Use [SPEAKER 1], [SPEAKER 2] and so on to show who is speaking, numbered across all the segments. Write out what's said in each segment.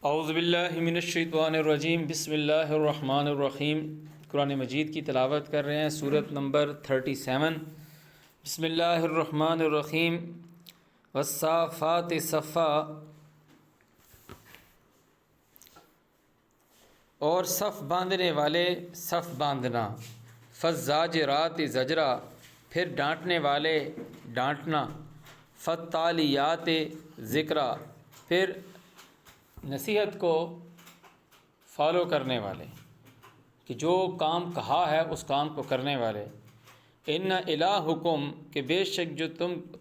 [SPEAKER 1] اعوذ باللہ من الشیطان الرجیم، بسم اللہ الرحمن الرحیم۔ قرآن مجید کی تلاوت کر رہے ہیں، سورۃ نمبر 37۔ بسم اللہ الرحمن الرحیم۔ والصافات صفا، اور صف باندھنے والے صف باندھنا، فالزاجرات زجرا، پھر ڈانٹنے والے ڈانٹنا، فالتالیات ذکرا، پھر نصیحت کو فالو کرنے والے، کہ جو کام کہا ہے اس کام کو کرنے والے۔ ان الہکم، کہ بے شک جو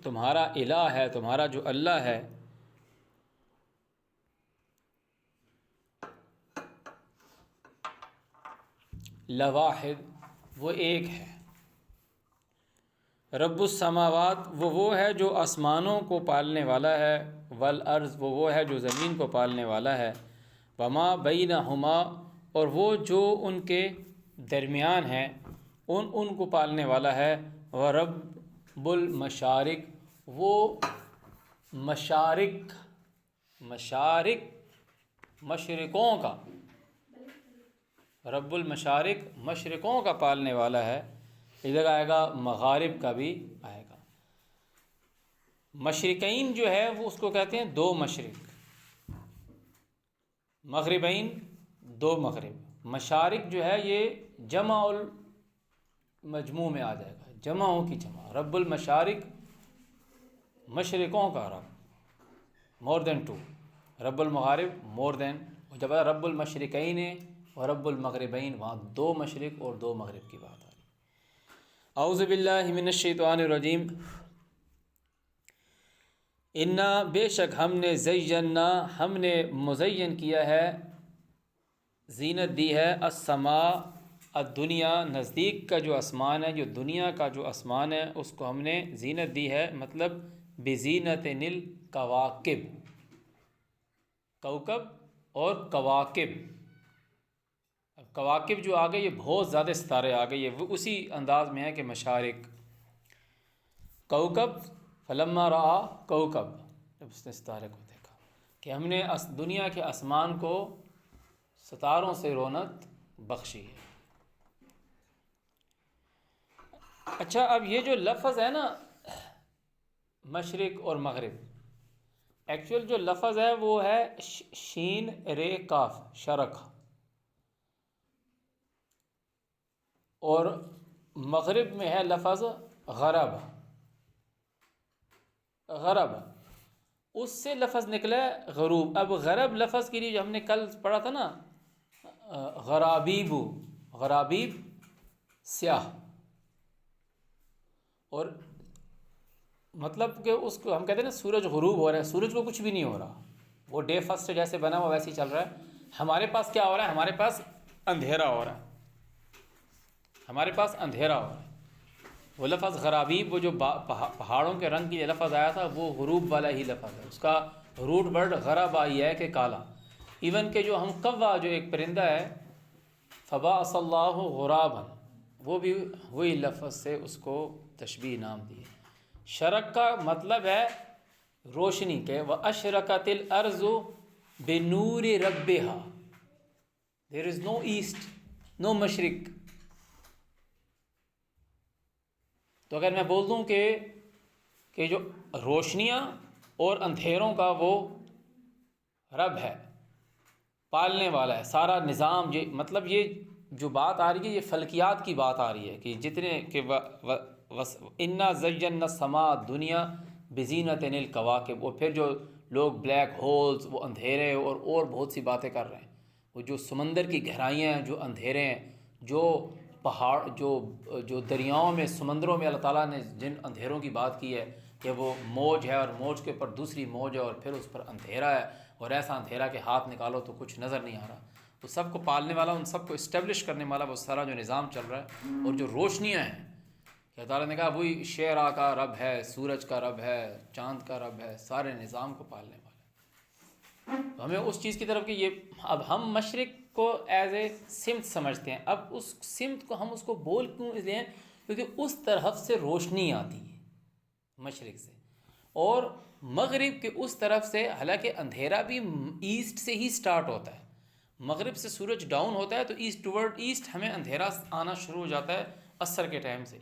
[SPEAKER 1] تمہارا الہ ہے، تمہارا جو اللہ ہے، لواحد، وہ ایک ہے۔ رب السماوات، وہ ہے جو آسمانوں کو پالنے والا ہے، والارض، وہ ہے جو زمین کو پالنے والا ہے، وما بینہما، اور وہ جو ان کے درمیان ہے ان کو پالنے والا ہے، ورب المشارق، وہ مشرقوں کا، رب المشارق مشرقوں کا پالنے والا ہے۔ ادھر آئے گا مغارب کا بھی آئے گا۔ مشرقین جو ہے وہ اس کو کہتے ہیں دو مشرق، مغربین دو مغرب۔ مشارق جو ہے یہ جمع المجموع میں آ جائے گا، جمعوں کی جمع۔ رب المشارق، مشرقوں کا رب، مور دین ٹو۔ رب المغارب، مور دین۔ جب رب المشرقین اور رب المغربین، وہاں دو مشرق اور دو مغرب کی بات آ رہی۔ اعوذ باللہ من الشیطان الرجیم۔ انا، بے شک ہم نے، زینا، ہم نے مزین کیا ہے، زینت دی ہے، السماء الدنیا، نزدیک کا جو آسمان ہے، جو دنیا کا جو آسمان ہے اس کو ہم نے زینت دی ہے، مطلب بزینت الکواکب، کوکب اور کواکب۔ اب کواکب جو آگے یہ بہت زیادہ ستارے آگے، یہ وہ اسی انداز میں ہے کہ مشارق۔ کوکب، فلما رآ کوکب، جب اس نے ستارے کو دیکھا، کہ ہم نے دنیا کے آسمان کو ستاروں سے رونق بخشی ہے۔ اچھا، اب یہ جو لفظ ہے نا مشرق اور مغرب، ایکچوئل جو لفظ ہے وہ ہے شین رے کاف، شرق، اور مغرب میں ہے لفظ غرب، غرب، اس سے لفظ نکلا ہے غروب۔ اب غرب لفظ کے لیے جو ہم نے کل پڑھا تھا نا، غرابیب، غرابیب سیاہ، اور مطلب کہ اس کو ہم کہتے ہیں نا سورج غروب ہو رہا ہے، سورج کو کچھ بھی نہیں ہو رہا، وہ ڈے فرسٹ جیسے بنا ہوا ویسے ہی چل رہا ہے۔ ہمارے پاس کیا ہو رہا ہے؟ ہمارے پاس اندھیرا ہو رہا ہے، ہمارے پاس اندھیرا ہو رہا ہے۔ وہ لفظ غرابیب، وہ جو پہاڑوں کے رنگ کی لفظ آیا تھا، وہ غروب والا ہی لفظ ہے، اس کا روٹ ورڈ غرب آئی ہے کہ کالا۔ ایون کہ جو ہم کوا، جو ایک پرندہ ہے، فبعث اللہ غرابا، وہ بھی وہی لفظ سے اس کو تشبیہ نام دی ہے۔ شرق کا مطلب ہے روشنی کے، وَأَشْرَقَتِ الْأَرْضُ بِنُورِ رَبِّهَا، there is no east, no مشرق۔ تو اگر میں بول دوں کہ جو روشنیاں اور اندھیروں کا وہ رب ہے، پالنے والا ہے سارا نظام، یہ مطلب یہ جو بات آ رہی ہے یہ فلکیات کی بات آ رہی ہے، کہ جتنے کہ انا زینا السماء الدنیا بزینت الکواکب، اور پھر جو لوگ بلیک ہولز، وہ اندھیرے اور بہت سی باتیں کر رہے ہیں، وہ جو سمندر کی گہرائیاں ہیں، جو اندھیرے ہیں، جو پہاڑ، جو دریاؤں میں، سمندروں میں اللہ تعالیٰ نے جن اندھیروں کی بات کی ہے، کہ وہ موج ہے اور موج کے اوپر دوسری موج ہے اور پھر اس پر اندھیرا ہے، اور ایسا اندھیرا کہ ہاتھ نکالو تو کچھ نظر نہیں آ رہا، تو سب کو پالنے والا، ان سب کو اسٹیبلش کرنے والا وہ سارا جو نظام چل رہا ہے، اور جو روشنیاں ہیں، کہ اللہ تعالیٰ نے کہا وہی شعراء کا رب ہے، سورج کا رب ہے، چاند کا رب ہے، سارے نظام کو پالنے والا ہے۔ تو ہمیں اس چیز کی طرف کہ یہ، اب ہم مشرق کو ایز اے سمت سمجھتے ہیں، اب اس سمت کو ہم اس کو بول کیوں اس لیے، کیونکہ اس طرف سے روشنی آتی ہے مشرق سے، اور مغرب کے اس طرف سے، حالانکہ اندھیرا بھی ایسٹ سے ہی سٹارٹ ہوتا ہے، مغرب سے سورج ڈاؤن ہوتا ہے تو ایسٹ ٹورڈ ایسٹ ہمیں اندھیرا آنا شروع ہو جاتا ہے عصر کے ٹائم سے.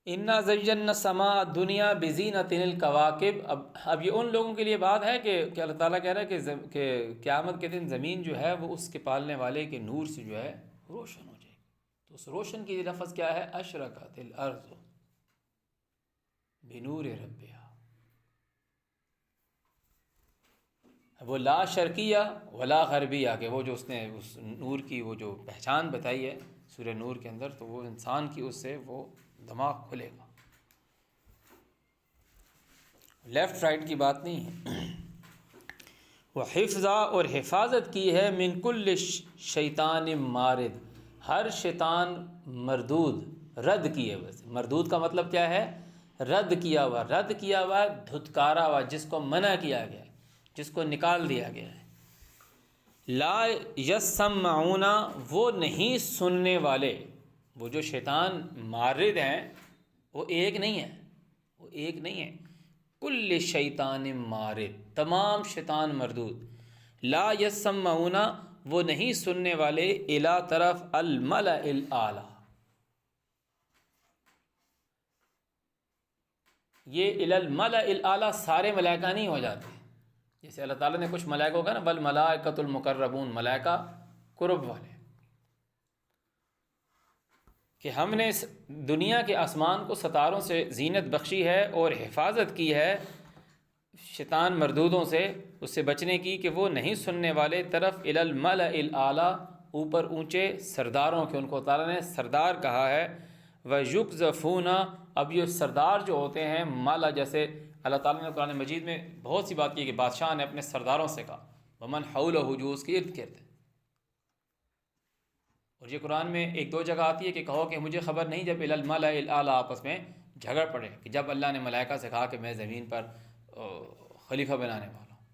[SPEAKER 1] انا زینا السماء الدنیا بزینۃ الکواکب. اب یہ ان لوگوں کے لیے بات ہے کہ اللہ تعالیٰ کہہ رہا ہے کہ قیامت کے دن زمین جو ہے وہ اس کے پالنے والے کے نور سے جو ہے روشن ہو جائے گی. تو اس روشن کی لفظ کیا ہے؟ اشرقت الارض بنور ربها. وہ لا شرقیہ ولا غربیہ، کہ وہ جو اس نے اس نور کی وہ جو پہچان بتائی ہے سورہ نور کے اندر، تو وہ انسان کی اس سے وہ دماغ کھلے گا. لیفٹ رائٹ کی بات نہیں ہے. وہ حفظہ اور حفاظت کی ہے من کل شیطان مارد، ہر شیطان مردود، رد کیے ہوئے. مردود کا مطلب کیا ہے؟ رد کیا ہوا، رد کیا ہوا، دھتکارا ہوا، جس کو منع کیا گیا ہے، جس کو نکال دیا گیا ہے. لا یسمعون، وہ نہیں سننے والے. وہ جو شیطان مارد ہیں وہ ایک نہیں ہے، وہ ایک نہیں ہے. کل شیطان مارد، تمام شیطان مردود. لا یسمعون، وہ نہیں سننے والے، الی طرف الملأ الاعلی. یہ الی الملأ الاعلی سارے ملائکہ نہیں ہو جاتے. جیسے اللہ تعالیٰ نے کچھ ملائکوں کا نا والملائکۃ المقربون، ملائکہ قرب والے، کہ ہم نے اس دنیا کے آسمان کو ستاروں سے زینت بخشی ہے اور حفاظت کی ہے شیطان مردودوں سے، اس سے بچنے کی، کہ وہ نہیں سننے والے طرف الی الملأ الاعلی، اوپر اونچے سرداروں کے. ان کو تعالیٰ نے سردار کہا ہے. وَيُقْذَفُونَ، اب یہ سردار جو ہوتے ہیں مالا، جیسے اللہ تعالیٰ نے قرآن مجید میں بہت سی بات کی کہ بادشاہ نے اپنے سرداروں سے کہا وَمَنْ حَوْلَهُ، جو اس کے ارد گرد ہے. اور یہ قرآن میں ایک دو جگہ آتی ہے کہ کہو کہ مجھے خبر نہیں جب الی الملأ الاعلی آپس میں جھگڑ پڑے، کہ جب اللہ نے ملائکہ سے کہا کہ میں زمین پر خلیفہ بنانے والا ہوں.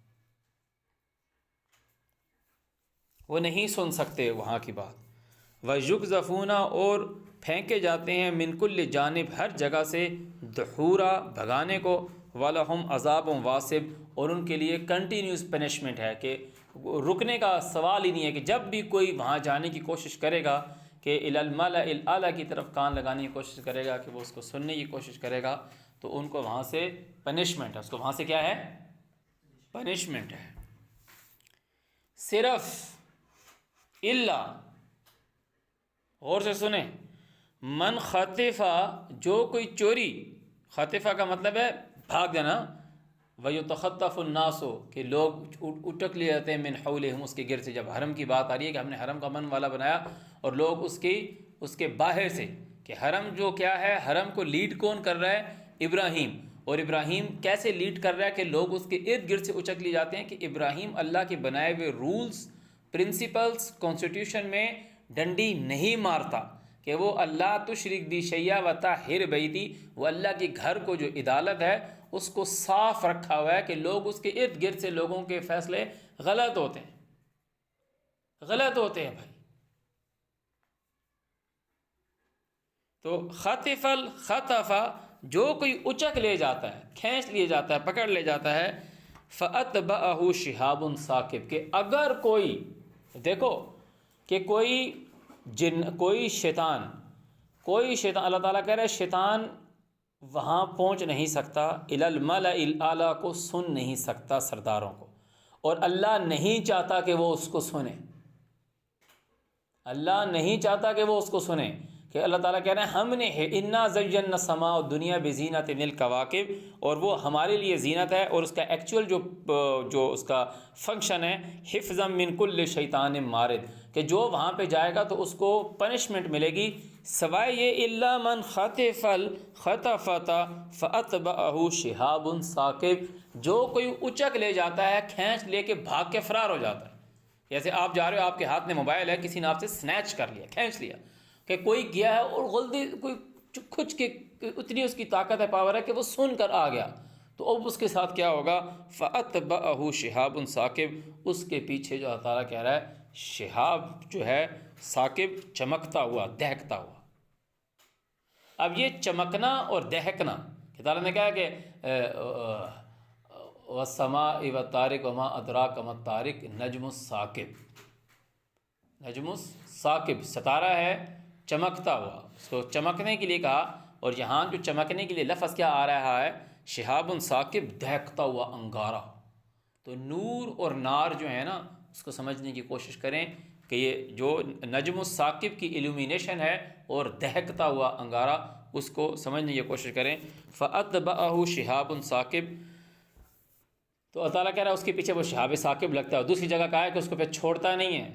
[SPEAKER 1] وہ نہیں سن سکتے وہاں کی بات. وَيُقْذَفُونَ، اور پھینکے جاتے ہیں من کل جانب، ہر جگہ سے، دحورا، بھگانے کو. وَلَهُمْ عَذَابٌ وَاصِبٌ، اور ان کے لیے کنٹینیوس پنشمنٹ ہے، کہ رکنے کا سوال ہی نہیں ہے. کہ جب بھی کوئی وہاں جانے کی کوشش کرے گا، کہ الی الملأ الاعلی کی طرف کان لگانے کی کوشش کرے گا، کہ وہ اس کو سننے کی کوشش کرے گا، تو ان کو وہاں سے پنشمنٹ ہے. اس کو وہاں سے کیا ہے؟ پنشمنٹ ہے. صرف الا، غور سے سنیں، من خطفہ، جو کوئی چوری، خطفہ کا مطلب ہے بھاگ جانا. وَيُتَخَطَّفُ النَّاسُ، کہ لوگ اٹک لیے جاتے ہیں من حولہم، اس کے گرد سے. جب حرم کی بات آ رہی ہے کہ ہم نے حرم کا من والا بنایا، اور لوگ اس کے باہر سے، کہ حرم جو کیا ہے، حرم کو لیڈ کون کر رہا ہے؟ ابراہیم. اور ابراہیم کیسے لیڈ کر رہا ہے؟ کہ لوگ اس کے ارد گرد سے اچک لیے جاتے ہیں. کہ ابراہیم اللہ کے بنائے ہوئے رولز، پرنسپلز، کانسٹیٹیوشن میں ڈنڈی نہیں مارتا، کہ وہ اللہ تشرک بی شیئا وطہر بیتی، وہ اللہ کے گھر کو جو عدالت ہے اس کو صاف رکھا ہوا ہے. کہ لوگ اس کے ارد گرد سے لوگوں کے فیصلے غلط ہوتے ہیں، غلط ہوتے ہیں بھائی. تو خطف الخطف، جو کوئی اچک لے جاتا ہے، کھینچ لیے جاتا ہے، پکڑ لے جاتا ہے. فَأَتْبَعَهُ شِهَابٌ ثَاقِبٌ، کہ اگر کوئی، دیکھو کہ کوئی شیطان، اللہ تعالیٰ کہہ رہے شیطان وہاں پہنچ نہیں سکتا، الی الملأ الاعلی کو سن نہیں سکتا سرداروں کو. اور اللہ نہیں چاہتا کہ وہ اس کو سنے، اللہ نہیں چاہتا کہ وہ اس کو سنے. کہ اللہ تعالیٰ کہہ رہے ہیں ہم نے انا زینا السماء الدنیا بزینۃ الکواکب، اور وہ ہمارے لیے زینت ہے. اور اس کا ایکچوئل جو اس کا فنکشن ہے، حفظا من کل شیطان مارد، کہ جو وہاں پہ جائے گا تو اس کو پنشمنٹ ملے گی، سوائے یہ الا من خطف الخطفۃ فاتبعہ شہاب ثاقب، جو کوئی اچک لے جاتا ہے، کھینچ لے کے بھاگ کے فرار ہو جاتا ہے. جیسے آپ جا رہے ہو، آپ کے ہاتھ میں موبائل ہے، کسی نے آپ سے سنیچ کر لیا، کھینچ لیا، کہ کوئی گیا ہے اور غلطی کوئی کھچ کے، اتنی اس کی طاقت ہے، پاور ہے کہ وہ سن کر آ گیا، تو اب اس کے ساتھ کیا ہوگا؟ فَأَتْبَعَهُ شِهَابٌ ثَاقِبٌ، اس کے پیچھے جو اللہ تعالیٰ کہہ رہا ہے شہاب جو ہے ثاقب، چمکتا ہوا، دہکتا ہوا. اب یہ چمکنا اور دہکنا کہ تعالیٰ نے کہا کہ والسماء والطارق وما ادراک ما الطارق نجم الثاقب، نجم الثاقب ستارہ ہے چمکتا ہوا، اس کو چمکنے کے لیے کہا، اور یہاں جو چمکنے کے لیے لفظ کیا آ رہا ہے، شہاب ثاقب، دہکتا ہوا انگارہ۔ تو نور اور نار جو ہے نا، اس کو سمجھنے کی کوشش کریں کہ یہ جو نجم الثاقب کی ایلومینیشن ہے اور دہکتا ہوا انگارہ، اس کو سمجھنے کی کوشش کریں۔ فَأَتْبَعَهُ شِهَابٌ ثَاقِبٌ، تو اللہ تعالیٰ کہہ رہا ہے اس کے پیچھے وہ شہاب ثاقب لگتا ہے۔ دوسری جگہ کہا ہے کہ اس کو پھر چھوڑتا نہیں ہے۔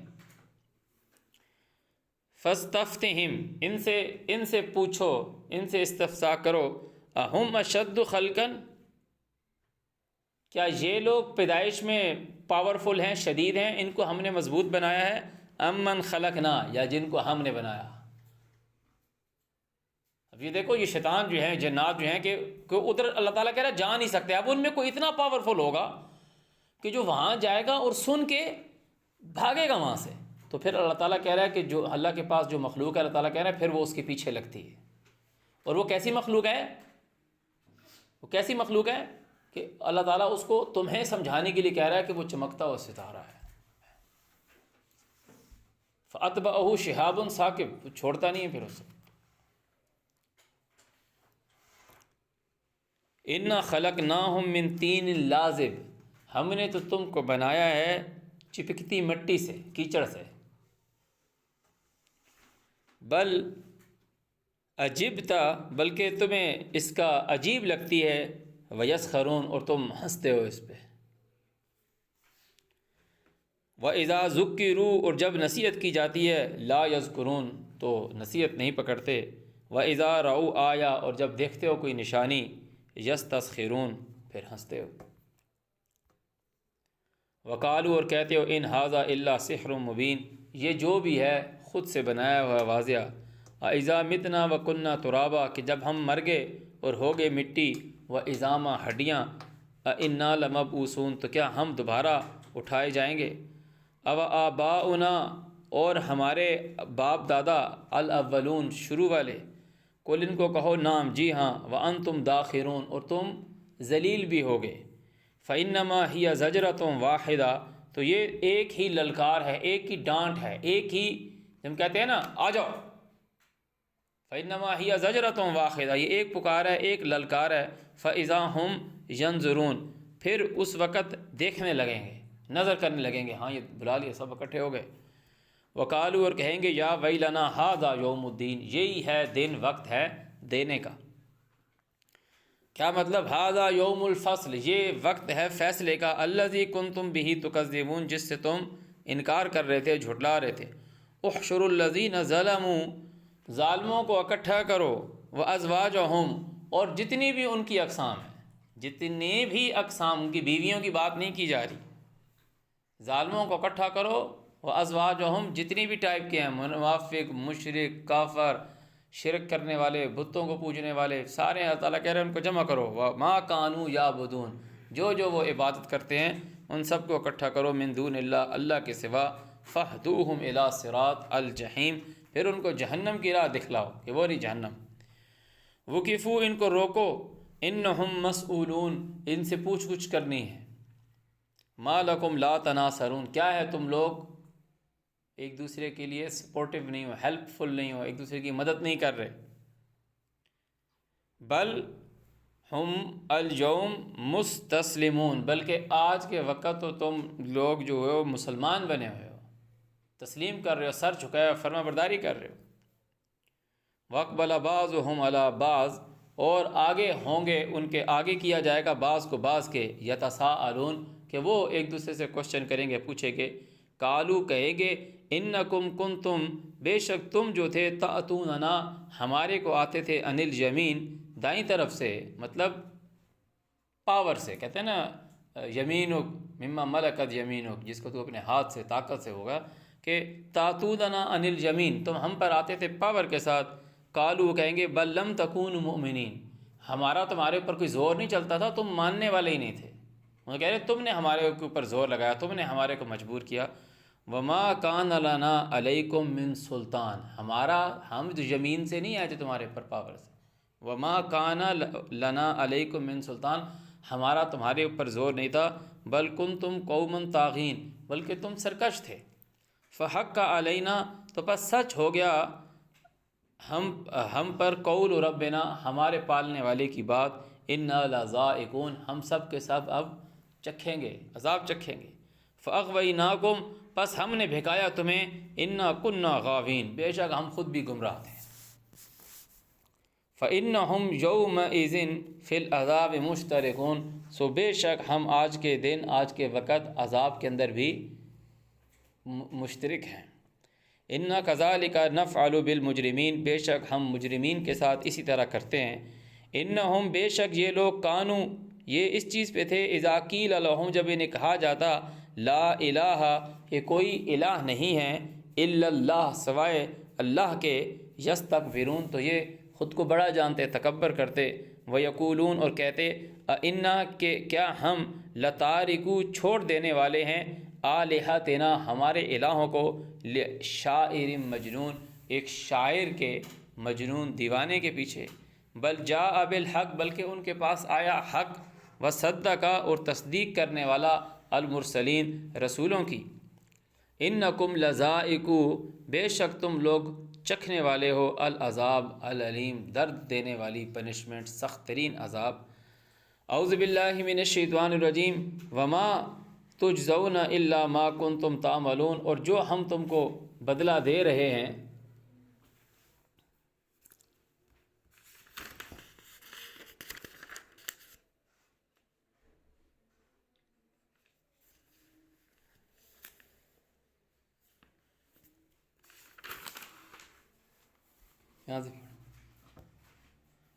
[SPEAKER 1] فَاسْتَفْتِهِمْ، ان سے پوچھو، ان سے استفسار کرو، اَهُمْ أَشَدُّ خَلْقًا، کیا یہ لوگ پیدائش میں پاورفل ہیں، شدید ہیں، ان کو ہم نے مضبوط بنایا ہے، امن خلقنا، یا جن کو ہم نے بنایا۔ اب یہ دیکھو، یہ شیطان جو ہیں، جنات جو ہیں، کہ ادھر اللہ تعالیٰ کہہ رہا ہے جا نہیں سکتے، اب ان میں کوئی اتنا پاورفل ہوگا کہ جو وہاں جائے گا اور سن کے بھاگے گا وہاں سے۔ تو پھر اللہ تعالیٰ کہہ رہا ہے کہ جو اللہ کے پاس جو مخلوق ہے، اللہ تعالیٰ کہہ رہا ہے پھر وہ اس کے پیچھے لگتی ہے۔ اور وہ کیسی مخلوق ہے؟ وہ کیسی مخلوق ہے کہ اللہ تعالیٰ اس کو تمہیں سمجھانے کے لیے کہہ رہا ہے کہ وہ چمکتا ہوا ستارہ ہے۔ فَأَتْبَعَهُ شِهَابٌ ثَاقِبٌ، وہ چھوڑتا نہیں ہے پھر اسے۔ اِنَّا خَلَقْنَاهُم مِّن طِینٍ لَازِبٍ، ہم نے تو تم کو بنایا ہے چپکتی مٹی سے، کیچڑ سے۔ بل عجبتا، بلکہ تمہیں اس کا عجیب لگتی ہے، ویسخرون، اور تم ہنستے ہو اس پہ۔ وَإِذَا ذُكِّرُوا، اور جب نصیحت کی جاتی ہے، لا یذکرون، تو نصیحت نہیں پکڑتے۔ وَإِذَا رَأَوْا آیَةً، اور جب دیکھتے ہو کوئی نشانی، یستسخرون، پھر ہنستے ہو۔ وقالوا، اور کہتے ہو، ان ھذا الا سحر مبین، یہ جو بھی ہے خود سے بنایا ہوا واضح۔ اذا متنا وکنا ترابا، کہ جب ہم مر گئے اور ہو گئے مٹی، وعظاما، ہڈیاں، انا لمبعوثون، تو کیا ہم دوبارہ اٹھائے جائیں گے۔ او آباؤنا، اور ہمارے باپ دادا، الاولون، شروع والے، کل، ان کو کہو نام، جی ہاں، وانتم داخرون، اور تم ذلیل بھی ہوگے۔ فَإِنَّمَا هِيَ زَجْرَةٌ وَاحِدَةٌ، تو یہ ایک ہی للکار ہے، ایک ہی ڈانٹ ہے، ایک ہی، ہم کہتے ہیں نا آ جاؤ، فَإِنَّمَا هِيَ زَجْرَةٌ وَاحِدَةٌ، یہ ایک پکار ہے، ایک للکار ہے۔ فَإِذَا هُمْ يَنظُرُونَ، پھر اس وقت دیکھنے لگیں گے، نظر کرنے لگیں گے، ہاں یہ بلا لیا، سب اکٹھے ہو گئے۔ وقالوا، اور کہیں گے، یا ویلنا ھذا یوم الدین، یہی ہے دن، وقت ہے دینے کا۔ کیا مطلب؟ ھذا یوم الفصل، یہ وقت ہے فیصلے کا، الذی کنتم بہ تکذبون، جس سے تم انکار کر رہے تھے، جھٹلا رہے تھے۔ احشروا الذین ظلموا، ظالموں کو اکٹھا کرو، وازواجہم، اور جتنی بھی ان کی اقسام ہیں، جتنی بھی اقسام، ان کی بیویوں کی بات نہیں کی جا رہی، ظالموں کو اکٹھا کرو، وازواجہم، جتنی بھی ٹائپ کے ہیں، منافق، مشرک، کافر، شرک کرنے والے، بتوں کو پوجنے والے، سارے اللہ تعالیٰ کہہ رہے ہیں ان کو جمع کرو۔ وما کانوا یعبدون، جو جو وہ عبادت کرتے ہیں ان سب کو اکٹھا کرو، من دون اللہ، اللہ کے سوا، فاہدوہم الی صراط الجحیم، پھر ان کو جہنم کی راہ دکھلاؤ کہ وہ نہیں جہنم۔ وقفوا، ان کو روکو، انہم مسئولون، ان سے پوچھ گچھ کرنی ہے۔ ما لکم لا تناصرون، کیا ہے تم لوگ ایک دوسرے کے لیے سپورٹیو نہیں ہو، ہیلپ فل نہیں ہو، ایک دوسرے کی مدد نہیں کر رہے۔ بل ہم اليوم مستسلمون، بلکہ آج کے وقت تو تم لوگ جو ہو مسلمان بنے ہوئے ہو، تسلیم کر رہے ہو، سر جھکایا، فرما برداری کر رہے ہو۔ واقبل بعضهم علی بعض، اور آگے ہوں گے، ان کے آگے کیا جائے گا بعض کو بعض کے، یتساءلون، کہ وہ ایک دوسرے سے کوشچن کریں گے، پوچھیں گے۔ قالوا، کہیں گے، انکم کنتم، بے شک تم جو تھے، تأتوننا، ہمارے کو آتے تھے، عن الیمین، دائیں طرف سے، مطلب پاور سے، کہتے ہیں نا یمینک مما ملکت یمینک، جس کو تو اپنے ہاتھ سے، طاقت سے ہوگا، کہ تأتوننا عن الیمین، تم ہم پر آتے تھے پاور کے ساتھ۔ قالوا، کہیں گے، بل لم تکونوا مؤمنین، ہمارا تمہارے اوپر کوئی زور نہیں چلتا تھا، تم ماننے والے ہی نہیں تھے۔ وہ کہہ رہے تم نے ہمارے اوپر زور لگایا، تم نے ہمارے کو مجبور کیا۔ وما کان لنا علیکم من سلطان، ہم جو زمین سے نہیں آئے تھے تمہارے اوپر پاور سے، وما کان لنا علیکم من سلطان، ہمارا تمہارے اوپر زور نہیں تھا، بل کنتم قوما طاغین، بلکہ تم سرکش تھے، فحق علینا، تو بس سچ ہو گیا ہم پر قول ربنا، ہمارے پالنے والے کی بات، انا لذائقون، ہم سب کے سب اب چکھیں گے، عذاب چکھیں گے، فاغویناکم، پس ہم نے بھکایا تمہیں، انا کنا غاوین، بے شک ہم خود بھی گمراہ تھے، فإنہم یومئذ فی العذاب مشترکون، سو بے شک ہم آج کے دن، آج کے وقت عذاب کے اندر بھی مشترک ہیں، انا کذالک نفعل بالمجرمین، بے شک ہم مجرمین کے ساتھ اسی طرح کرتے ہیں، انہم، بے شک یہ لوگ، کانو، یہ اس چیز پہ تھے، اذا قیل لہم، جب انہیں کہا جاتا، لا الہ، کہ کوئی الہ نہیں ہے، الا اللہ، سوائے اللہ کے، یستکبرون، تو یہ خود کو بڑا جانتے، تکبر کرتے، ویقولون، اور کہتے، انا، کہ کیا ہم، لتارکو، چھوڑ دینے والے ہیں، آلہتنا، ہمارے الہوں کو، شاعر مجنون، ایک شاعر کے، مجنون دیوانے کے پیچھے، بل جاء بالحق، بلکہ ان کے پاس آیا حق، وصدق، اور تصدیق کرنے والا، المرسلین، رسولوں کی، انکم لذائقو، بے شک تم لوگ چکھنے والے ہو، العذاب العلیم، درد دینے والی پنشمنٹ، سخت ترین عذاب، اعوذ باللہ من الشیطان الرجیم، وما تجزون الا ما کنتم تعملون، اور جو ہم تم کو بدلہ دے رہے ہیں، یہاں سے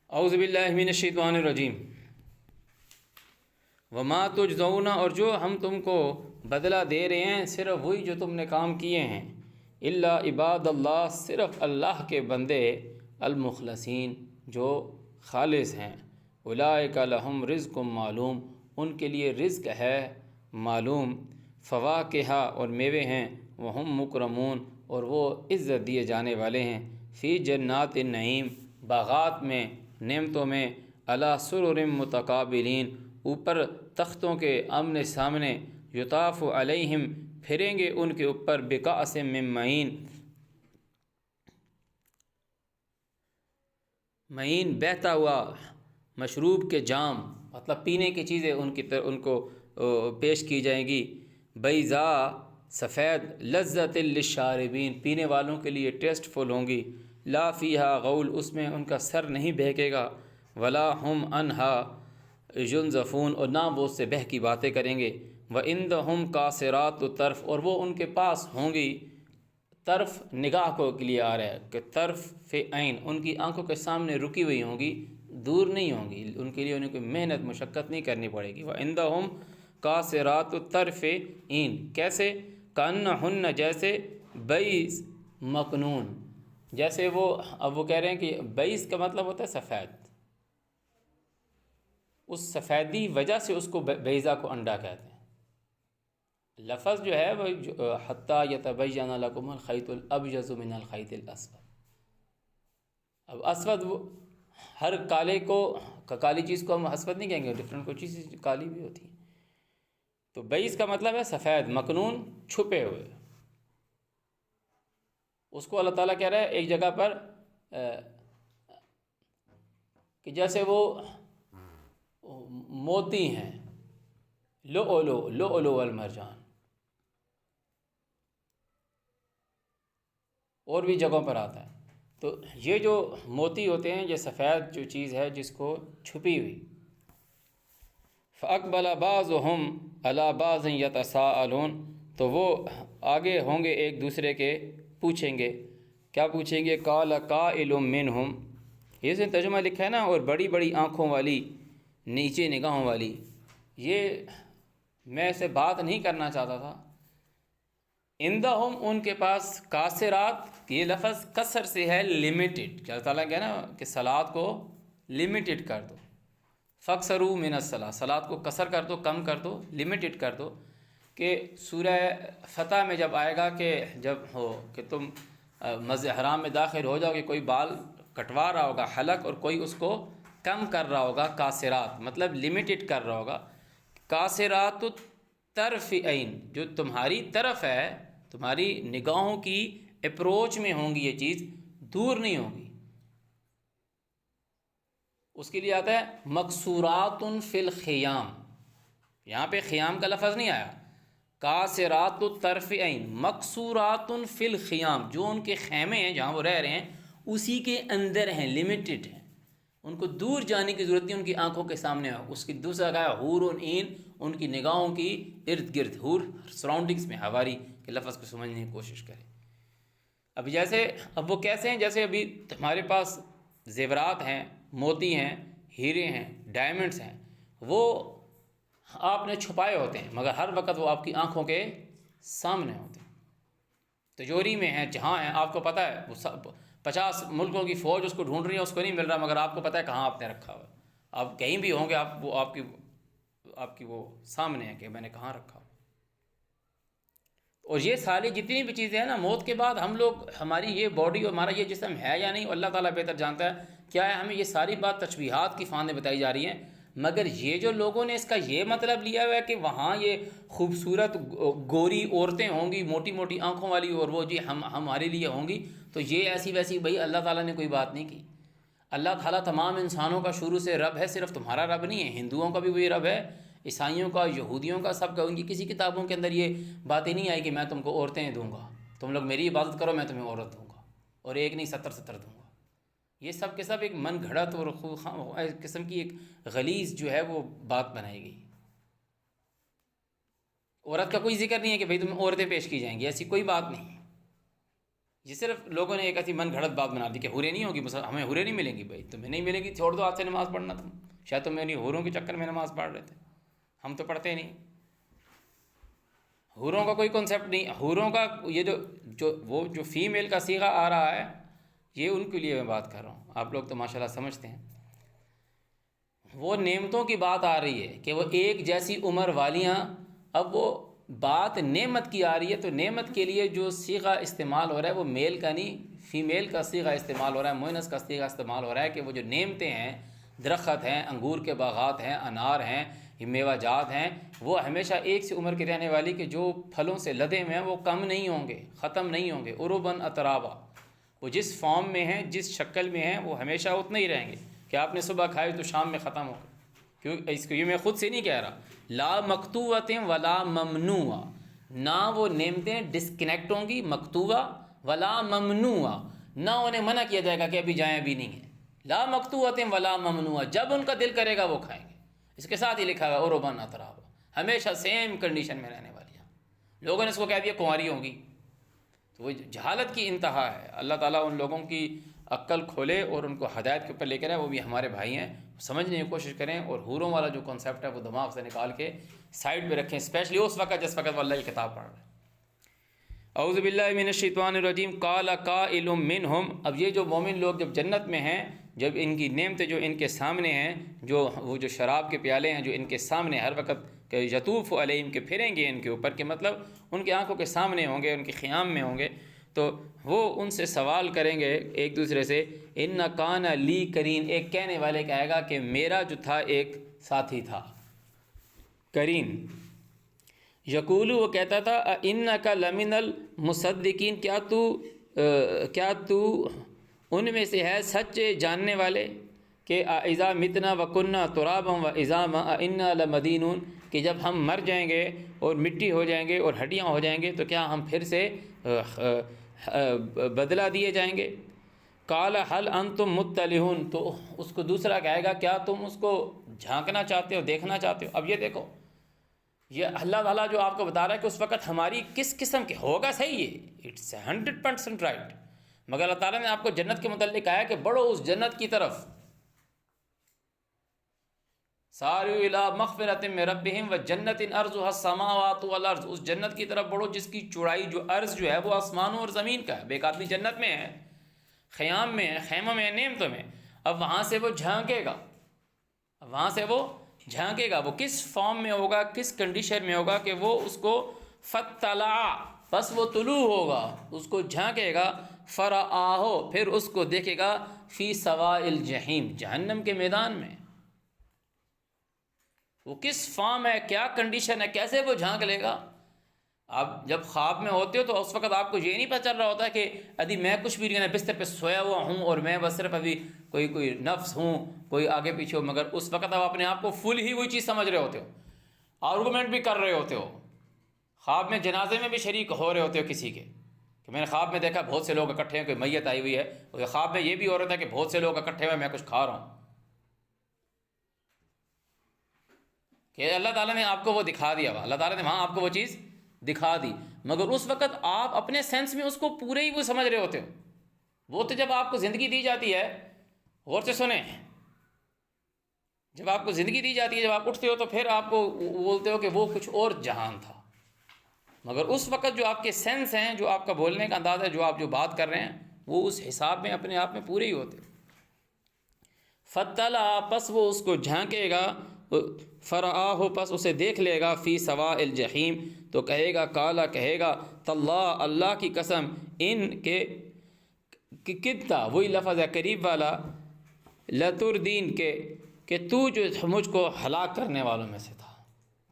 [SPEAKER 1] اعوذ باللہ من الشیطان الرجیم، وما تجزون، اور جو ہم تم کو بدلہ دے رہے ہیں، صرف وہی جو تم نے کام کیے ہیں، الا عباد اللہ، صرف اللہ کے بندے، المخلصین، جو خالص ہیں، اولئک لہم رزق معلوم، ان کے لیے رزق ہے معلوم، فواکہ، اور میوے ہیں، وہم مکرمون، اور وہ عزت دیے جانے والے ہیں، فی جنات النعیم، باغات میں، نعمتوں میں، علی سرر متقابلین، اوپر تختوں کے آمنے سامنے، یطاف علیہم، پھریں گے ان کے اوپر، بکأس من معین، معین، بہتا ہوا مشروب کے جام، مطلب پینے کی چیزیں ان کو پیش کی جائیں گی، بیضاء، سفید، لذت للشاربین، پینے والوں کے لیے ٹیسٹ فل ہوں گی، لا فیہا غول، اس میں ان کا سر نہیں بہکے گا، ولا ہم عنہا ینزفون، اور نہ وہ اس سے بہکی باتیں کریں گے، وعندہم قاصرات الطرف، اور وہ ان کے پاس ہوں گی، طرف نگاہ کو کے لیے آ رہا ہے کہ طرف عین، ان کی آنکھوں کے سامنے رکی ہوئی ہوں گی، دور نہیں ہوں گی، ان کے لیے انہیں کوئی محنت مشقت نہیں کرنی پڑے گی، وعندہم قاصرات الطرف عین، کیسے، کانہن، جیسے، بیض مکنون، جیسے وہ، اب وہ کہہ رہے ہیں کہ بیض کا مطلب ہوتا ہے سفید، اس سفیدی وجہ سے اس کو بیضا کو انڈا کہتے ہیں، لفظ جو ہے وہ حتیٰ یتبین لکم الخیط الابیض من الخیط الاسود، اب اسود، وہ ہر کالے کو، کالی چیز کو ہم اسود نہیں کہیں گے، ڈفرینٹ کوئی چیز کالی بھی ہوتی ہے، تو بیض کا مطلب ہے سفید، مکنون، چھپے ہوئے، اس کو اللہ تعالیٰ کہہ رہا ہے ایک جگہ پر کہ جیسے وہ موتی ہیں، لؤلؤ والمرجان، اور بھی جگہوں پر آتا ہے، تو یہ جو موتی ہوتے ہیں، یہ سفید جو چیز ہے جس کو چھپی ہوئی، فَأَقْبَلَ بَعْضُهُمْ عَلَى بَعْضٍ يَتَسَاءَلُونَ، تو وہ آگے ہوں گے ایک دوسرے کے، پوچھیں گے، کیا پوچھیں گے، قَالَ قَائِلٌ مِّنْهُمْ، یہ سے ترجمہ لکھا ہے نا، اور بڑی بڑی آنکھوں والی، نیچے نگاہوں والی، یہ میں اسے بات نہیں کرنا چاہتا تھا، عندہم، ان کے پاس، قاصرات، یہ لفظ قصر سے ہے، لمیٹڈ، کہ اللہ تعالیٰ کہنا کہ صلاۃ کو لمیٹڈ کر دو، فَاقْصِرُوا مِنَ الصَّلَاةِ، صلاۃ کو قصر کر دو، کم کر دو، لمیٹڈ کر دو، کہ سورہ فتح میں جب آئے گا کہ جب ہو کہ تم مسجد حرام میں داخل ہو جاؤ کہ کوئی بال کٹوا رہا ہوگا حلق اور کوئی اس کو کم کر رہا ہوگا، قاصرات مطلب لمیٹڈ کر رہا ہوگا۔ قاصرات الطرفین، جو تمہاری طرف ہے، تمہاری نگاہوں کی اپروچ میں ہوں گی، یہ چیز دور نہیں ہوگی۔ اس کے لیے آتا ہے مقصورات فی الخیام، یہاں پہ خیام کا لفظ نہیں آیا، قاصرات الطرفین مقصورات فی الخیام، جو ان کے خیمے ہیں جہاں وہ رہ رہے ہیں اسی کے اندر ہیں، لمیٹڈ ہیں، ان کو دور جانے کی ضرورت نہیں، ان کی آنکھوں کے سامنے ہو۔ اس کی دوسرا کہا حور عین، ان کی نگاہوں کی ارد گرد، حور سراؤنڈنگس میں، حواری کے لفظ کو سمجھنے کی کوشش کریں۔ اب وہ کیسے ہیں؟ جیسے ابھی ہمارے پاس زیورات ہیں، موتی ہیں، ہیرے ہیں، ڈائمنڈس ہیں، وہ آپ نے چھپائے ہوتے ہیں مگر ہر وقت وہ آپ کی آنکھوں کے سامنے ہوتے ہیں۔ تجوری میں ہیں، جہاں ہیں، آپ کو پتہ ہے، وہ 50 ملکوں کی فوج اس کو ڈھونڈ رہی ہے، اس کو نہیں مل رہا، مگر آپ کو پتہ ہے کہاں آپ نے رکھا ہوا ہے۔ آپ کہیں بھی ہوں گے، آپ کی وہ سامنے ہے کہ میں نے کہاں رکھا ہوا۔ اور یہ ساری جتنی بھی چیزیں ہیں نا، موت کے بعد ہم لوگ، ہماری یہ باڈی اور ہمارا یہ جسم ہے یا نہیں، اللہ تعالیٰ بہتر جانتا ہے کیا ہے۔ ہمیں یہ ساری بات تشبیہات کی فان میں بتائی جا رہی ہیں، مگر یہ جو لوگوں نے اس کا یہ مطلب لیا ہوا ہے کہ وہاں یہ خوبصورت گوری عورتیں ہوں گی، موٹی موٹی آنکھوں والی، اور وہ جی ہمارے لیے ہوں گی، تو یہ ایسی ویسی بھائی اللہ تعالیٰ نے کوئی بات نہیں کی۔ اللہ تعالیٰ تمام انسانوں کا شروع سے رب ہے، صرف تمہارا رب نہیں ہے، ہندوؤں کا بھی وہی رب ہے، عیسائیوں کا، یہودیوں کا، سب کا۔ ان کی کسی کتابوں کے اندر یہ باتیں نہیں آئی کہ میں تم کو عورتیں دوں گا، تم لوگ میری عبادت کرو میں تمہیں عورت دوں گا، اور ایک نہیں 70 دوں گا۔ یہ سب کے سب ایک من گھڑت اور قسم کی ایک غلیظ جو ہے وہ بات بنائی گئی۔ عورت کا کوئی ذکر نہیں ہے کہ بھئی تم عورتیں پیش کی جائیں گی، ایسی کوئی بات نہیں۔ یہ صرف لوگوں نے ایک ایسی من گھڑت بات بنا دی کہ حوریں نہیں ہوگی، ہمیں حوریں نہیں ملیں گی۔ بھائی تمہیں نہیں ملیں گی، چھوڑ دو آج سے نماز پڑھنا، تم شاید تم میری حوروں کے چکر میں نماز پڑھ رہے تھے، ہم تو پڑھتے نہیں۔ حوروں کا کوئی کنسیپٹ نہیں، حوروں کا یہ جو فیمیل کا صیغہ آ رہا ہے، یہ ان کے لیے میں بات کر رہا ہوں، آپ لوگ تو ماشاءاللہ سمجھتے ہیں۔ وہ نعمتوں کی بات آ رہی ہے کہ وہ ایک جیسی عمر والیاں، اب وہ بات نعمت کی آ رہی ہے، تو نعمت کے لیے جو صیغہ استعمال ہو رہا ہے وہ میل کا نہیں، فیمیل کا صیغہ استعمال ہو رہا ہے، مؤنث کا صیغہ استعمال ہو رہا ہے کہ وہ جو نعمتیں ہیں، درخت ہیں، انگور کے باغات ہیں، انار ہیں، میوہ جات ہیں، وہ ہمیشہ ایک سی عمر کی رہنے والی کہ جو پھلوں سے لدے ہوئے ہیں وہ کم نہیں ہوں گے، ختم نہیں ہوں گے، عرباً اترابا، وہ جس فارم میں ہیں، جس شکل میں ہیں، وہ ہمیشہ اتنے ہی رہیں گے کہ آپ نے صبح کھائی تو شام میں ختم ہو گئے۔ کیوں اس کو یہ میں خود سے نہیں کہہ رہا، لا مقطوعۃ ولا ممنوعہ، نہ وہ نعمتیں ڈسکنیکٹ ہوں گی، مقطوعہ ولا ممنوعہ، نہ انہیں منع کیا جائے گا کہ ابھی جائیں، ابھی نہیں ہے، لا مقطوعۃ ولا ممنوعہ، جب ان کا دل کرے گا وہ کھائیں گے۔ اس کے ساتھ ہی لکھا ہوا عرباً اترابا، ہمیشہ سیم کنڈیشن میں رہنے والی ہیں۔ لوگوں نے اس کو کہہ دیا کنواری ہوں گی، تو وہ جہالت کی انتہا ہے۔ اللہ تعالیٰ ان لوگوں کی عقل کھولے اور ان کو ہدایت کے اوپر لے کر آئے، وہ بھی ہمارے بھائی ہیں، سمجھنے کی کوشش کریں، اور حوروں والا جو کنسیپٹ ہے وہ دماغ سے نکال کے سائڈ پہ رکھیں، اسپیشلی اس وقت جس وقت وہ اللہ کی کتاب پڑھ رہے ہیں۔ اعوذ باللہ من الشیطان الرجیم، قال قائل منہم، اب یہ جو مومن لوگ جب جنت میں ہیں، جب ان کی نعمتیں جو ان کے سامنے ہیں، وہ جو شراب کے پیالے ہیں جو ان کے سامنے ہر وقت کہ یطوف علیہم، کے پھریں گے ان کے اوپر، کہ مطلب ان کی آنکھوں کے سامنے ہوں گے، ان کے خیام میں ہوں گے، تو وہ ان سے سوال کریں گے ایک دوسرے سے، ان کان لی کرین، ایک کہنے والے کہے گا کہ میرا جو تھا ایک ساتھی تھا، کرین، یقولو، وہ کہتا تھا، انک لمن المصدقین، کیا تو ان میں سے ہے سچے جاننے والے، کہ اذا متنا وکننا ترابا وعظاما انا لمدینون، کہ جب ہم مر جائیں گے اور مٹی ہو جائیں گے اور ہڈیاں ہو جائیں گے تو کیا ہم پھر سے بدلہ دیے جائیں گے۔ قال هل انتم مطلعون، تو اس کو دوسرا کہے گا کیا تم اس کو جھانکنا چاہتے ہو، دیکھنا چاہتے ہو۔ اب یہ دیکھو، یہ اللہ تعالیٰ جو آپ کو بتا رہا ہے کہ اس وقت ہماری کس قسم کے ہوگا، صحیح ہے، اٹس 100% رائٹ، مگر اللہ تعالیٰ نے آپ کو جنت کے متعلق کہا ہے کہ بڑھو اس جنت کی طرف، سارعوا الی مغفرۃ من ربہم وجنۃ ارضھا السماوات والارض، اس جنت کی طرف بڑھو جس کی چوڑائی، جو عرض جو ہے وہ آسمانوں اور زمین کا ہے۔ ایک آدمی جنت میں ہے، خیام میں ہے، خیموں میں ہے، نعمتوں میں، اب وہاں سے وہ جھانکے گا، وہاں سے وہ جھانکے گا، وہ کس فارم میں ہوگا، کس کنڈیشن میں ہوگا کہ وہ اس کو فطلع، بس وہ طلوع ہوگا، اس کو جھانکے گا، فرآہو، پھر اس کو دیکھے گا، فی سواء الجحیم، جہنم کے میدان میں۔ وہ کس فارم ہے، کیا کنڈیشن ہے، کیسے وہ جھانک لے گا؟ آپ جب خواب میں ہوتے ہو تو اس وقت آپ کو یہ نہیں پتہ چل رہا ہوتا کہ ابھی میں کچھ بھی نہیں، بستر پہ سویا ہوا ہوں اور میں بس صرف ابھی کوئی نفس ہوں، کوئی آگے پیچھے ہو، مگر اس وقت آپ اپنے آپ کو فل ہی وہی چیز سمجھ رہے ہوتے ہو، آرگومنٹ بھی کر رہے ہوتے ہو، خواب میں جنازے میں بھی شریک ہو رہے ہوتے ہو کسی کے، کہ میں نے خواب میں دیکھا بہت سے لوگ اکٹھے ہیں، کوئی میت آئی ہوئی ہے، اور خواب میں یہ بھی ہو رہا تھا کہ بہت سے لوگ اکٹھے ہوئے، میں کچھ کھا رہا ہوں، کہ اللہ تعالیٰ نے آپ کو وہ دکھا دیا، اللہ تعالیٰ نے وہاں آپ کو وہ چیز دکھا دی، مگر اس وقت آپ اپنے سینس میں اس کو پورے ہی وہ سمجھ رہے ہوتے ہو۔ وہ تو جب آپ کو زندگی دی جاتی ہے، غور سے سنیں، جب آپ کو زندگی دی جاتی ہے، جب آپ اٹھتے ہو تو پھر آپ کو بولتے ہو کہ وہ کچھ اور جہان تھا، مگر اس وقت جو آپ کے سینس ہیں، جو آپ کا بولنے کا انداز ہے، جو آپ جو بات کر رہے ہیں، وہ اس حساب میں اپنے آپ میں پورے ہی ہوتے۔ فطلع، پس وہ اس کو جھانکے گا، فرآہ، پس اسے دیکھ لے گا، فی سواء الجحیم، تو کہے گا، کالا کہے گا، تاللہ، اللہ کی قسم، ان کے کتا، وہی لفظ ہے قریب والا، لتردین کے، کہ تو جو مجھ کو ہلاک کرنے والوں میں سے تھا،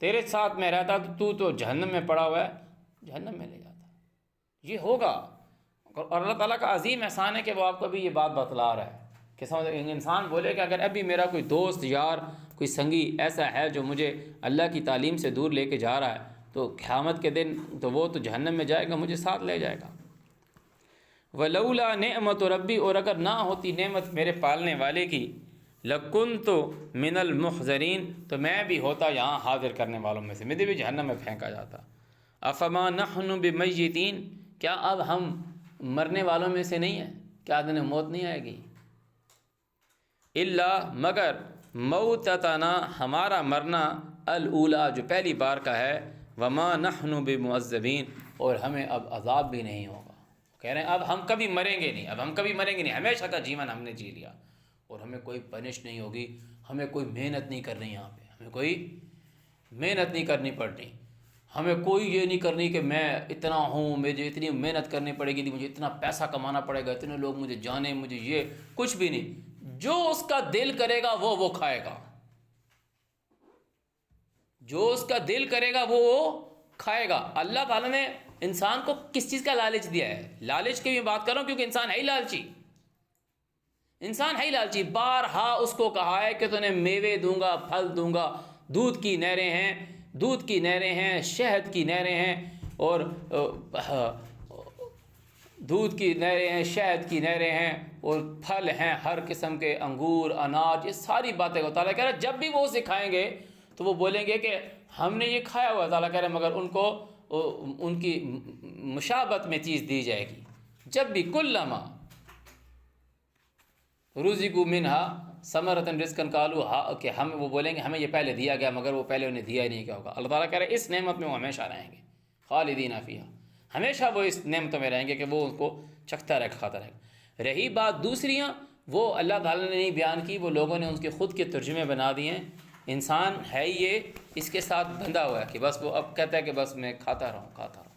[SPEAKER 1] تیرے ساتھ میں رہتا تو جہنم میں پڑا ہوا ہے، جہنم میں لے جاتا۔ یہ ہوگا، اور اللہ تعالیٰ کا عظیم احسان ہے کہ وہ آپ کو بھی یہ بات بتلا رہا ہے کہ انسان بولے کہ اگر ابھی میرا کوئی دوست، یار، کوئی سنگی ایسا ہے جو مجھے اللہ کی تعلیم سے دور لے کے جا رہا ہے، تو قیامت کے دن تو وہ تو جہنم میں جائے گا، مجھے ساتھ لے جائے گا۔ وَلَوْلَا نِعْمَةُ رَبِّی، اور اگر نہ ہوتی نعمت میرے پالنے والے کی، لَكُنْتُ مِنَ الْمُحْضَرِينَ، تو میں بھی ہوتا یہاں حاضر کرنے والوں میں سے، مجھے بھی جہنم میں پھینکا جاتا۔ أَفَمَا نَحْنُ بِمَيِّتِينَ، کیا اب ہم مرنے والوں میں سے نہیں ہیں؟ کیا دن موت نہیں آئے گی؟ اللہ، مگر موتتنا، ہمارا مرنا، الاولیٰ، جو پہلی بار کا ہے، وما نحن بمعذبین، اور ہمیں اب عذاب بھی نہیں ہوگا۔ کہہ رہے ہیں اب ہم کبھی مریں گے نہیں، اب ہم کبھی مریں گے نہیں، ہمیشہ کا جیون ہم نے جی لیا، اور ہمیں کوئی پنش نہیں ہوگی، ہمیں کوئی محنت نہیں کرنی، یہاں پہ ہمیں کوئی محنت نہیں کرنی پڑنی، ہمیں کوئی یہ نہیں کرنی کہ میں اتنا ہوں، مجھے اتنی محنت کرنی پڑے گی، مجھے اتنا پیسہ کمانا پڑے گا، اتنے لوگ مجھے جانیں، مجھے یہ کچھ بھی نہیں۔ جو اس کا دل کرے گا وہ کھائے گا، جو اس کا دل کرے گا وہ کھائے گا۔ اللہ تعالیٰ نے انسان کو کس چیز کا لالچ دیا ہے؟ لالچ کی بھی بات کر رہا ہوں کیونکہ انسان ہے ہی لالچی، انسان ہے ہی لالچی۔ بارہا اس کو کہا ہے کہ تمہیں میوے دوں گا، پھل دوں گا، دودھ کی نہریں ہیں، دودھ کی نہریں ہیں، شہد کی نہریں ہیں، اور دودھ کی نہریں ہیں، شہد کی نہریں ہیں، اور پھل ہیں ہر قسم کے، انگور، اناج، یہ ساری باتیں اللہ تعالیٰ کہہ رہا ہے جب بھی وہ سکھائیں گے تو وہ بولیں گے کہ ہم نے یہ کھایا ہوا، تعالیٰ کہہ رہے ہیں، مگر ان کو ان کی مشابت میں چیز دی جائے گی۔ جب بھی کلما رزقوا منہا ثمرۃ رزقا قالوا، کہ ہم، وہ بولیں گے ہمیں یہ پہلے دیا گیا، مگر وہ پہلے انہیں دیا ہی نہیں، کیا ہوگا؟ اللہ تعالیٰ کہہ رہے ہیں اس نعمت میں وہ ہمیشہ رہیں گے، خالدین فیہا، ہمیشہ وہ اس نعمتوں میں رہیں گے کہ وہ ان کو چکھتا رہے، کھاتا رہے۔ رہی بات دوسریاں، وہ اللہ تعالیٰ نے نہیں بیان کی، وہ لوگوں نے ان کے خود کے ترجمے بنا دیے ہیں۔ انسان ہے یہ اس کے ساتھ بندھا ہوا ہے کہ بس وہ اب کہتا ہے کہ بس میں کھاتا رہوں، کھاتا رہوں۔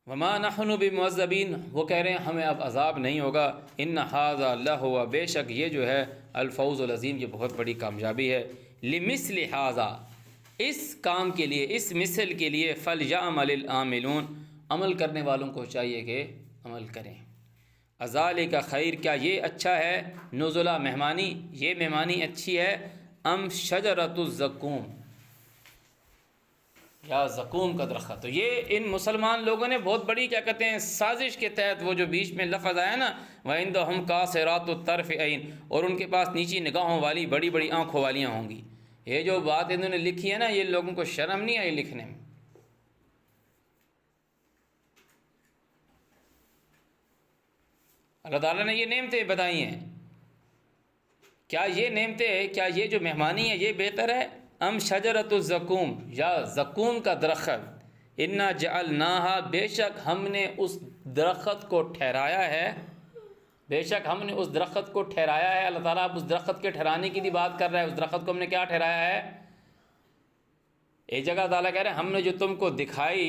[SPEAKER 1] وما نحن بمعذبین، وہ کہہ رہے ہیں ہمیں اب عذاب نہیں ہوگا۔ ان ھذا لہو، بے شک یہ جو ہے، الفوز العظیم، یہ بہت بڑی کامیابی ہے۔ لمثل ھذا، اس کام کے لیے، اس مثل کے لیے، فلیعمل العاملون، عمل کرنے والوں کو چاہیے کہ عمل کریں۔ اذالک خیر، کیا یہ اچھا ہے، نزلہ، مہمانی، یہ مہمانی اچھی ہے، ام شجرۃ الزقوم، یا زقوم کا درخت؟ تو یہ ان مسلمان لوگوں نے بہت بڑی، کیا کہتے ہیں، سازش کے تحت، وہ جو بیچ میں لفظ آیا نا، وَعِندَهُمْ قَاصِرَاتُ الطَّرْفِ عَيْنٌ، اور ان کے پاس نیچی نگاہوں والی بڑی بڑی آنکھوں والیاں ہوں گی۔ یہ جو بات انہوں نے لکھی ہے نا، یہ لوگوں کو شرم نہیں آئی لکھنے میں؟ اللہ تعالیٰ نے یہ نعمتیں بتائی ہیں، کیا یہ نعمتیں، کیا یہ جو مہمانی ہے یہ بہتر ہے؟ ام شجرۃ الزقوم، یا زقوم کا درخت، انا جعلناہا، بے شک ہم نے اس درخت کو ٹھہرایا ہے، بے شک ہم نے اس درخت کو ٹھہرایا ہے۔ اللہ تعالیٰ اب اس درخت کے ٹھہرانے کی بھی بات کر رہا ہے، اس درخت کو ہم نے کیا ٹھہرایا ہے؟ ایک جگہ تعالیٰ کہہ رہے ہیں ہم نے جو تم کو دکھائی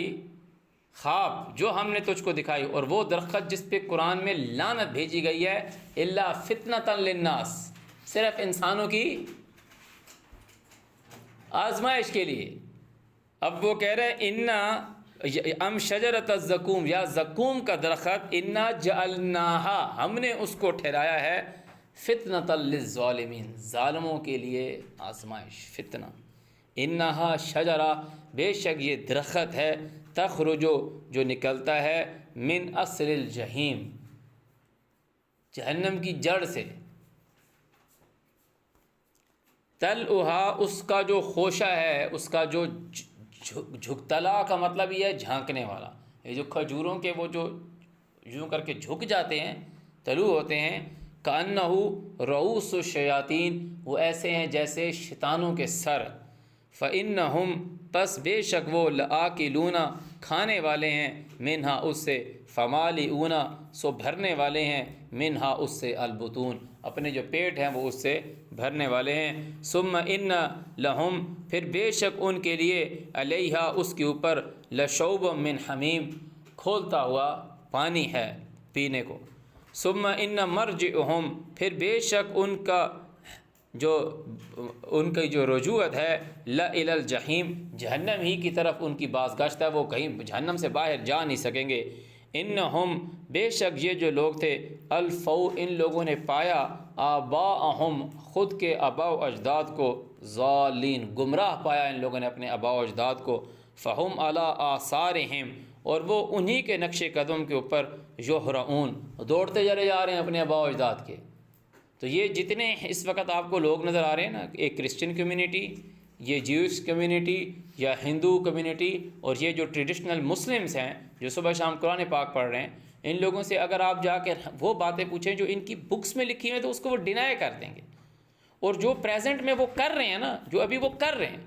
[SPEAKER 1] خواب جو ہم نے تجھ کو دکھائی، اور وہ درخت جس پہ قرآن میں لعنت بھیجی گئی ہے، الا فتنۃ للناس، صرف انسانوں کی آزمائش کے لیے۔ اب وہ کہہ رہے انا ام شجرۃ الزقوم، یا زقوم کا درخت، انا جعلناہا، ہم نے اس کو ٹھہرایا ہے، فتنۃ للظالمین، ظالموں کے لیے آزمائش، فتنہ۔ انہا شجرہ، بے شک یہ درخت ہے، تخرجو، جو نکلتا ہے، من اصل الجحیم، جہنم کی جڑ سے، تلعہا، اس کا جو خوشہ ہے، اس کا جو جھکتلا کا مطلب یہ ہے جھانکنے والا، یہ جو کھجوروں کے وہ جو یوں کر کے جھک جاتے ہیں، تلو ہوتے ہیں، کأنہ رؤوس الشیاطین، وہ ایسے ہیں جیسے شیطانوں کے سر، فإنہم، پس بے شک وہ، لآکلون، کھانے والے ہیں، منہا، اس سے، فمالئون، سو بھرنے والے ہیں، منہا، اس سے، البطون، اپنے جو پیٹ ہیں وہ اس سے بھرنے والے ہیں، ثم ان لہم، پھر بے شک ان کے لیے، علیہا، اس کے اوپر، لشوب من حمیم، کھولتا ہوا پانی ہے پینے کو، ثم ان مرجعہم، پھر بے شک ان کی جو رجوعت ہے، لإلی الجحیم، جہنم ہی کی طرف ان کی بازگشت ہے، وہ کہیں جہنم سے باہر جا نہیں سکیں گے۔ انہم، بے شک یہ جو لوگ تھے، الفو، ان لوگوں نے پایا، آباءہم، خود کے آباء و اجداد کو، ضالین، گمراہ پایا ان لوگوں نے اپنے آباء و اجداد کو، فہم علی آثارہم، اور وہ انہی کے نقش قدم کے اوپر، یہرعون، دوڑتے چلے جا رہے ہیں اپنے آباء و اجداد کے۔ تو یہ جتنے اس وقت آپ کو لوگ نظر آ رہے ہیں نا، ایک کرسچن کمیونٹی، یہ جیوش کمیونٹی، یا ہندو کمیونٹی، اور یہ جو ٹریڈیشنل مسلمز ہیں جو صبح شام قرآن پاک پڑھ رہے ہیں، ان لوگوں سے اگر آپ جا کے وہ باتیں پوچھیں جو ان کی بکس میں لکھی ہوئی ہیں تو اس کو وہ ڈینائی کر دیں گے، اور جو پریزنٹ میں وہ کر رہے ہیں نا، جو ابھی وہ کر رہے ہیں،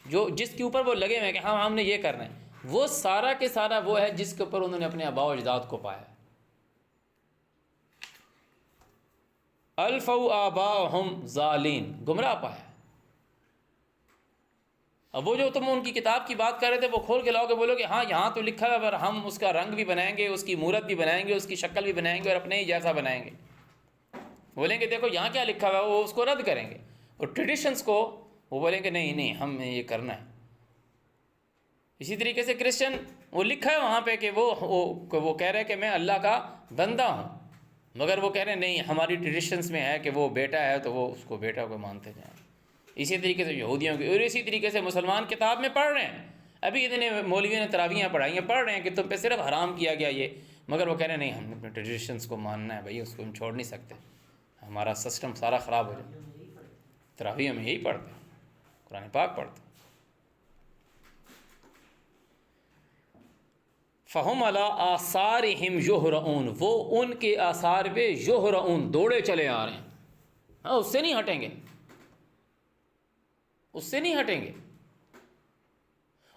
[SPEAKER 1] جو جس کے اوپر وہ لگے ہوئے ہیں کہ ہاں ہم نے یہ کرنا ہے، وہ سارا کے سارا وہ ہے جس کے اوپر انہوں نے اپنے آباء و اجداد کو پایا۔ الفو آباءہم ضالین، گمراہ پایا۔ اب وہ جو تم ان کی کتاب کی بات کر رہے تھے وہ کھول کے لاؤ گے، بولو گے ہاں یہاں تو لکھا ہے، پر ہم اس کا رنگ بھی بنائیں گے، اس کی مورت بھی بنائیں گے، اس کی شکل بھی بنائیں گے، اور اپنے ہی جیسا بنائیں گے۔ بولیں گے دیکھو یہاں کیا لکھا ہوا ہے، وہ اس کو رد کریں گے، اور ٹریڈیشنز کو وہ بولیں گے نہیں نہیں ہم یہ کرنا ہے۔ اسی طریقے سے کرسچن، وہ لکھا ہے وہاں پہ کہ وہ کہہ رہے ہیں کہ میں اللہ کا بندہ ہوں، مگر وہ کہہ رہے ہیں نہیں ہماری ٹریڈیشنز میں ہے کہ وہ بیٹا ہے تو وہ اس کو بیٹا کو مانتے جائیں۔ اسی طریقے سے یہودیوں کی، اور اسی طریقے سے مسلمان کتاب میں پڑھ رہے ہیں، ابھی اتنے مولویوں نے تراویحیں پڑھائی ہیں، پڑھ رہے ہیں کہ تم پہ صرف حرام کیا گیا یہ، مگر وہ کہہ رہے ہیں نہیں ہم اپنے ٹریڈیشنز کو ماننا ہے بھائی، اس کو ہم چھوڑ نہیں سکتے، ہمارا سسٹم سارا خراب ہو جائے۔ تراویح میں یہی پڑھتے ہیں، قرآن پاک پڑھتے ہیں۔ فہم علی آثارہم یہرعون، وہ ان کے آثار پہ یہرعون، دوڑے چلے آ رہے ہیں، ہاں اس سے نہیں ہٹیں گے، اس سے نہیں ہٹیں گے۔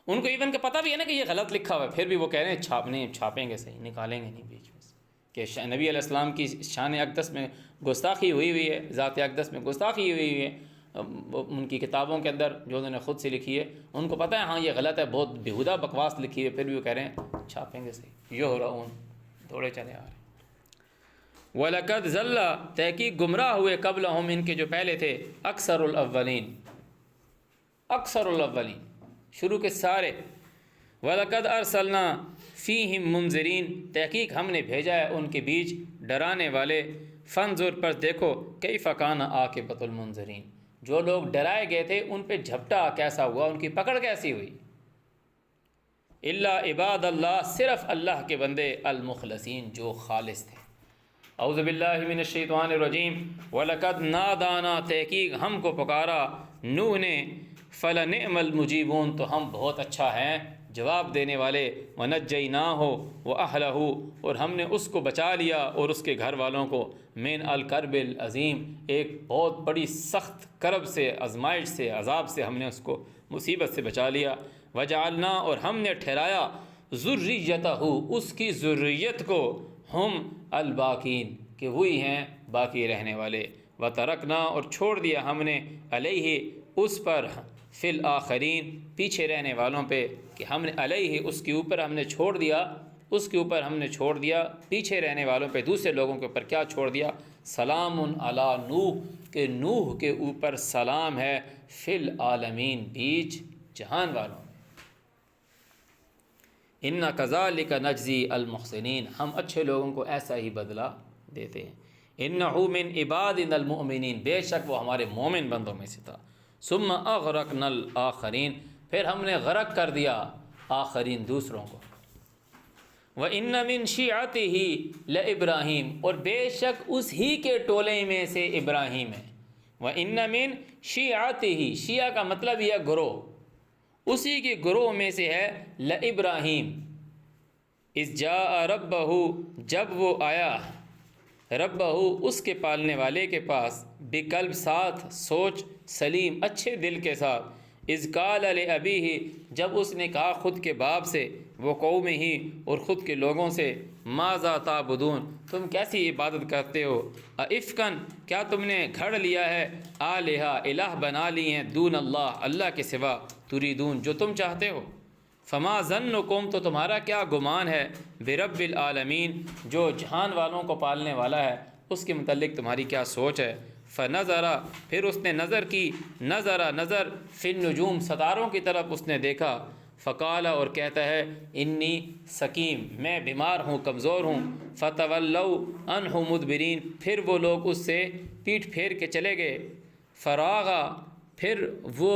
[SPEAKER 1] ان کو ایون کا پتہ بھی ہے نا کہ یہ غلط لکھا ہوا ہے، پھر بھی وہ کہہ رہے ہیں چھاپیں گے صحیح، نکالیں گے نہیں بیچ میں سے، کہ نبی علیہ السلام کی شان اقدس میں گستاخی ہوئی ہے، ذات اقدس میں گستاخی ہوئی ہے، ان کی کتابوں کے اندر جو انہوں نے خود سے لکھی ہے، ان کو پتہ ہے ہاں یہ غلط ہے، بہت بیہودہ بکواس لکھی ہے، پھر بھی وہ کہہ رہے ہیں چھاپیں گے صحیح، یہرعون، دوڑے چلے آ رہے ہیں۔ وَلَقَدْ ضَلَّ، تحقیق گمراہ ہوئے، قبلہم، ان کے جو پہلے تھے، اکثر الاولین، اکثر الاولین، شروع کے سارے، وَلَقَدْ أَرْسَلْنَا فِيهِمْ مُنذِرِينَ، تحقیق ہم نے بھیجا ہے ان کے بیچ ڈرانے والے، فانظر، پر دیکھو، کیف کان عاقبۃ المنذرین، جو لوگ ڈرائے گئے تھے ان پہ جھپٹا کیسا ہوا، ان کی پکڑ کیسی ہوئی۔ الا عباد اللہ، صرف اللہ کے بندے، المخلصین، جو خالص تھے۔ اعوذ باللہ من الشیطان الرجیم، وَلَقَدْ نَادَانَا، تحقیق ہم کو پکارا نوح نے، فَلَنِعْمَ الْمُجِيبُونَ، تو ہم بہت اچھا ہیں جواب دینے والے، وَنَجَّيْنَاهُ وَأَهْلَهُ، اور ہم نے اس کو بچا لیا اور اس کے گھر والوں کو، من الکرب العظیم، ایک بہت بڑی سخت کرب سے، آزمائش سے، عذاب سے ہم نے اس کو مصیبت سے بچا لیا، وَجَعَلْنَا، اور ہم نے ٹھہرایا، ذُرِّيَّتَهُ، اس کی ذریت کو، ہم الباقین، کہ وہی ہیں باقی رہنے والے، وَتَرَکْنَا، اور چھوڑ دیا ہم نے، علیہ، اس پر، فی الآخرین پیچھے رہنے والوں پہ، کہ ہم نے علیہ اس کے اوپر ہم نے چھوڑ دیا، اس کے اوپر ہم نے چھوڑ دیا پیچھے رہنے والوں پہ، دوسرے لوگوں کے اوپر کیا چھوڑ دیا؟ سلام علی نوح، کہ نوح کے اوپر سلام ہے، فی العالمین بیچ جہان والوں میں۔ اِنَّ كَذَلِكَ نَجْزِي الْمُحْسِنِينَ، ہم اچھے لوگوں کو ایسا ہی بدلہ دیتے ہیں۔ اِنَّهُ مِنْ عِبَادِنَا الْمُؤْمِنِينَ، بے شک وہ ہمارے مومن بندوں میں سے تھا۔ ثُمَّ أَغْرَقْنَا الْآخَرِينَ، پھر ہم نے غرق کر دیا آخرین دوسروں کو۔ وَإِنَّ مِنْ شِيعَتِهِ لَإِبْرَاهِيمَ، اور بے شک اس ہی کے ٹولے میں سے ابراہیم ہے۔ وَإِنَّ مِنْ شِيعَتِهِ، شیعہ کا مطلب یہ گروہ، اسی کے گروہ میں سے ہے لِابراہیم۔ اِذْ جَاءَ رَبَّهُ، جب وہ آیا ربہ اس کے پالنے والے کے پاس، بقلب ساتھ سوچ سلیم اچھے دل کے ساتھ، اذ قال لأبیہ، جب اس نے کہا خود کے باپ سے، وہ قومہ اور خود کے لوگوں سے، ماذا تعبدون، تم کیسی عبادت کرتے ہو، افکن، کیا تم نے گھڑ لیا ہے، آلہہ، الہ بنا لی ہیں، دون اللہ، اللہ کے سوا، تریدون، جو تم چاہتے ہو، فما ظنکم، تو تمہارا کیا گمان ہے، برب العالمین، جو جہان والوں کو پالنے والا ہے، اس کے متعلق تمہاری کیا سوچ ہے۔ فنظر، پھر اس نے نظر کی، نظر فی النجوم، ستاروں کی طرف اس نے دیکھا، فقال، اور کہتا ہے، انی سقیم، میں بیمار ہوں، کمزور ہوں، فتولوا عنہ مدبرین، پھر وہ لوگ اس سے پیٹھ پھیر کے چلے گئے، فراغا، پھر وہ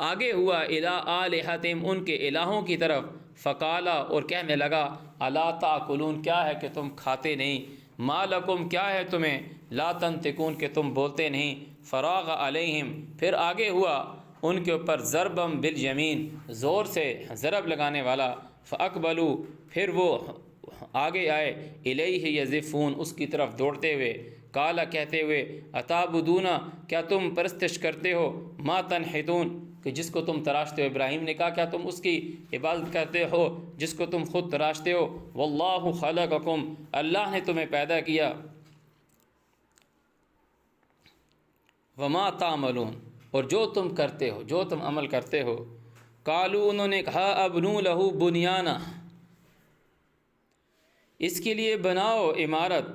[SPEAKER 1] آگے ہوا، الی آلہتہم، ان کے الہوں کی طرف، فقالا، اور کہنے لگا، الا تاکلون، کیا ہے کہ تم کھاتے نہیں، ما لکم، کیا ہے تمہیں، لا تنطقون، کہ تم بولتے نہیں، فراغ علیہم، پھر آگے ہوا ان کے اوپر، ضربم بالیمین، زور سے ضرب لگانے والا، فاقبلوا، پھر وہ آگے آئے، الیہ یزفون، اس کی طرف دوڑتے ہوئے، کالا، کہتے ہوئے، اتعبدون، کیا تم پرستش کرتے ہو، ما تنحتون، کہ جس کو تم تراشتے ہو، ابراہیم نے کہا کیا تم اس کی عبادت کرتے ہو جس کو تم خود تراشتے ہو، واللہ خلقکم، اللہ نے تمہیں پیدا کیا، وما تعملون، اور جو تم کرتے ہو، جو تم عمل کرتے ہو، قالوا، انہوں نے کہا، ابنوا لہ بنیانا، اس کے لیے بناؤ عمارت،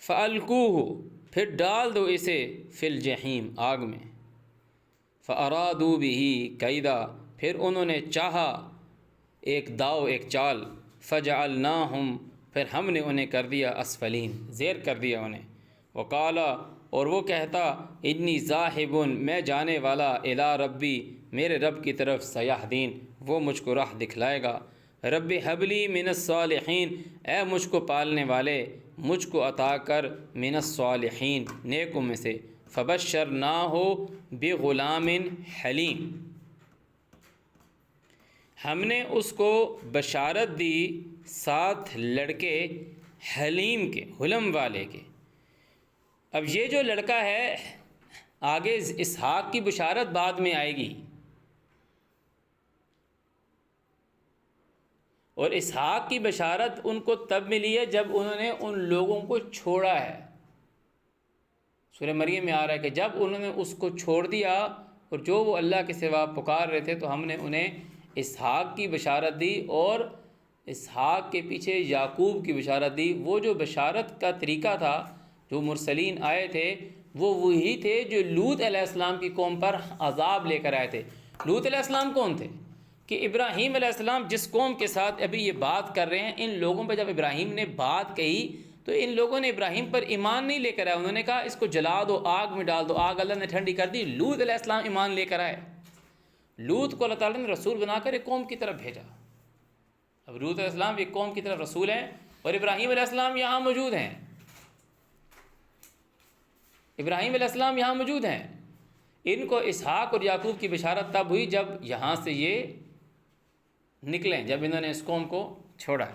[SPEAKER 1] فَأَلْقُوهُ، پھر ڈال دو اسے، فی الجحیم، آگ میں، فَأَرَادُوا بِهِ كَيْدًا، پھر انہوں نے چاہا ایک داؤ، ایک چال، فَجَعَلْنَاهُمْ، پھر ہم نے انہیں کر دیا اسفلین، زیر کر دیا انہیں، وَقَالَ، اور وہ کہتا، انی ذاہب، میں جانے والا، الی ربی، میرے رب کی طرف، سیہدین، وہ مجھ کو راہ دکھلائے گا، رب حب لی من الصالحین، اے مجھ کو پالنے والے، مجھ کو عطا کر، من الصالحین، نیکوں میں سے، فبشرناہ بغلام حلیم، ہم نے اس کو بشارت دی 7 لڑکے حلیم کے، حلم والے کے۔ اب یہ جو لڑکا ہے، آگے اسحاق کی بشارت بعد میں آئے گی، اور اسحاق کی بشارت ان کو تب ملی ہے جب انہوں نے ان لوگوں کو چھوڑا ہے۔ سورہ مریم میں آ رہا ہے کہ جب انہوں نے اس کو چھوڑ دیا اور جو وہ اللہ کے سوا پکار رہے تھے، تو ہم نے انہیں اسحاق کی بشارت دی، اور اسحاق کے پیچھے یعقوب کی بشارت دی۔ وہ جو بشارت کا طریقہ تھا، جو مرسلین آئے تھے، وہ وہی تھے جو لوط علیہ السلام کی قوم پر عذاب لے کر آئے تھے۔ لوط علیہ السلام کون تھے؟ کہ ابراہیم علیہ السلام جس قوم کے ساتھ ابھی یہ بات کر رہے ہیں، ان لوگوں پہ جب ابراہیم نے بات کہی تو ان لوگوں نے ابراہیم پر ایمان نہیں لے کر آئے، انہوں نے کہا اس کو جلا دو، آگ میں ڈال دو، آگ اللہ نے ٹھنڈی کر دی۔ لوط علیہ السلام ایمان لے کر آئے، لوط کو اللہ تعالیٰ نے رسول بنا کر ایک قوم کی طرف بھیجا۔ اب لوط علیہ السلام ایک قوم کی طرف رسول ہیں، اور ابراہیم علیہ السلام یہاں موجود ہیں، ابراہیم علیہ السلام یہاں موجود ہیں۔ ان کو اسحاق اور یعقوب کی بشارت تب ہوئی جب یہاں سے یہ نکلیں، جب انہوں نے اس قوم کو چھوڑا۔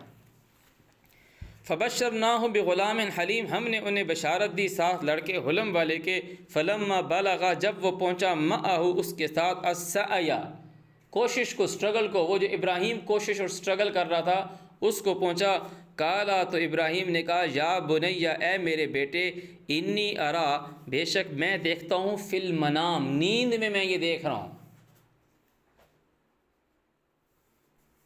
[SPEAKER 1] فبشرناہ بغلام حلیم، ہم نے انہیں بشارت دی 7 لڑکے حلم والے کے، فلما بلغا، جب وہ پہنچا، معہ، اس کے ساتھ، السعی، کوشش کو، سٹرگل کو، وہ جو ابراہیم کوشش اور سٹرگل کر رہا تھا اس کو پہنچا، کالا تو ابراہیم نے کہا یا بنیا اے میرے بیٹے انی ارا بے شک میں دیکھتا ہوں فی المنام نیند میں یہ دیکھ رہا ہوں،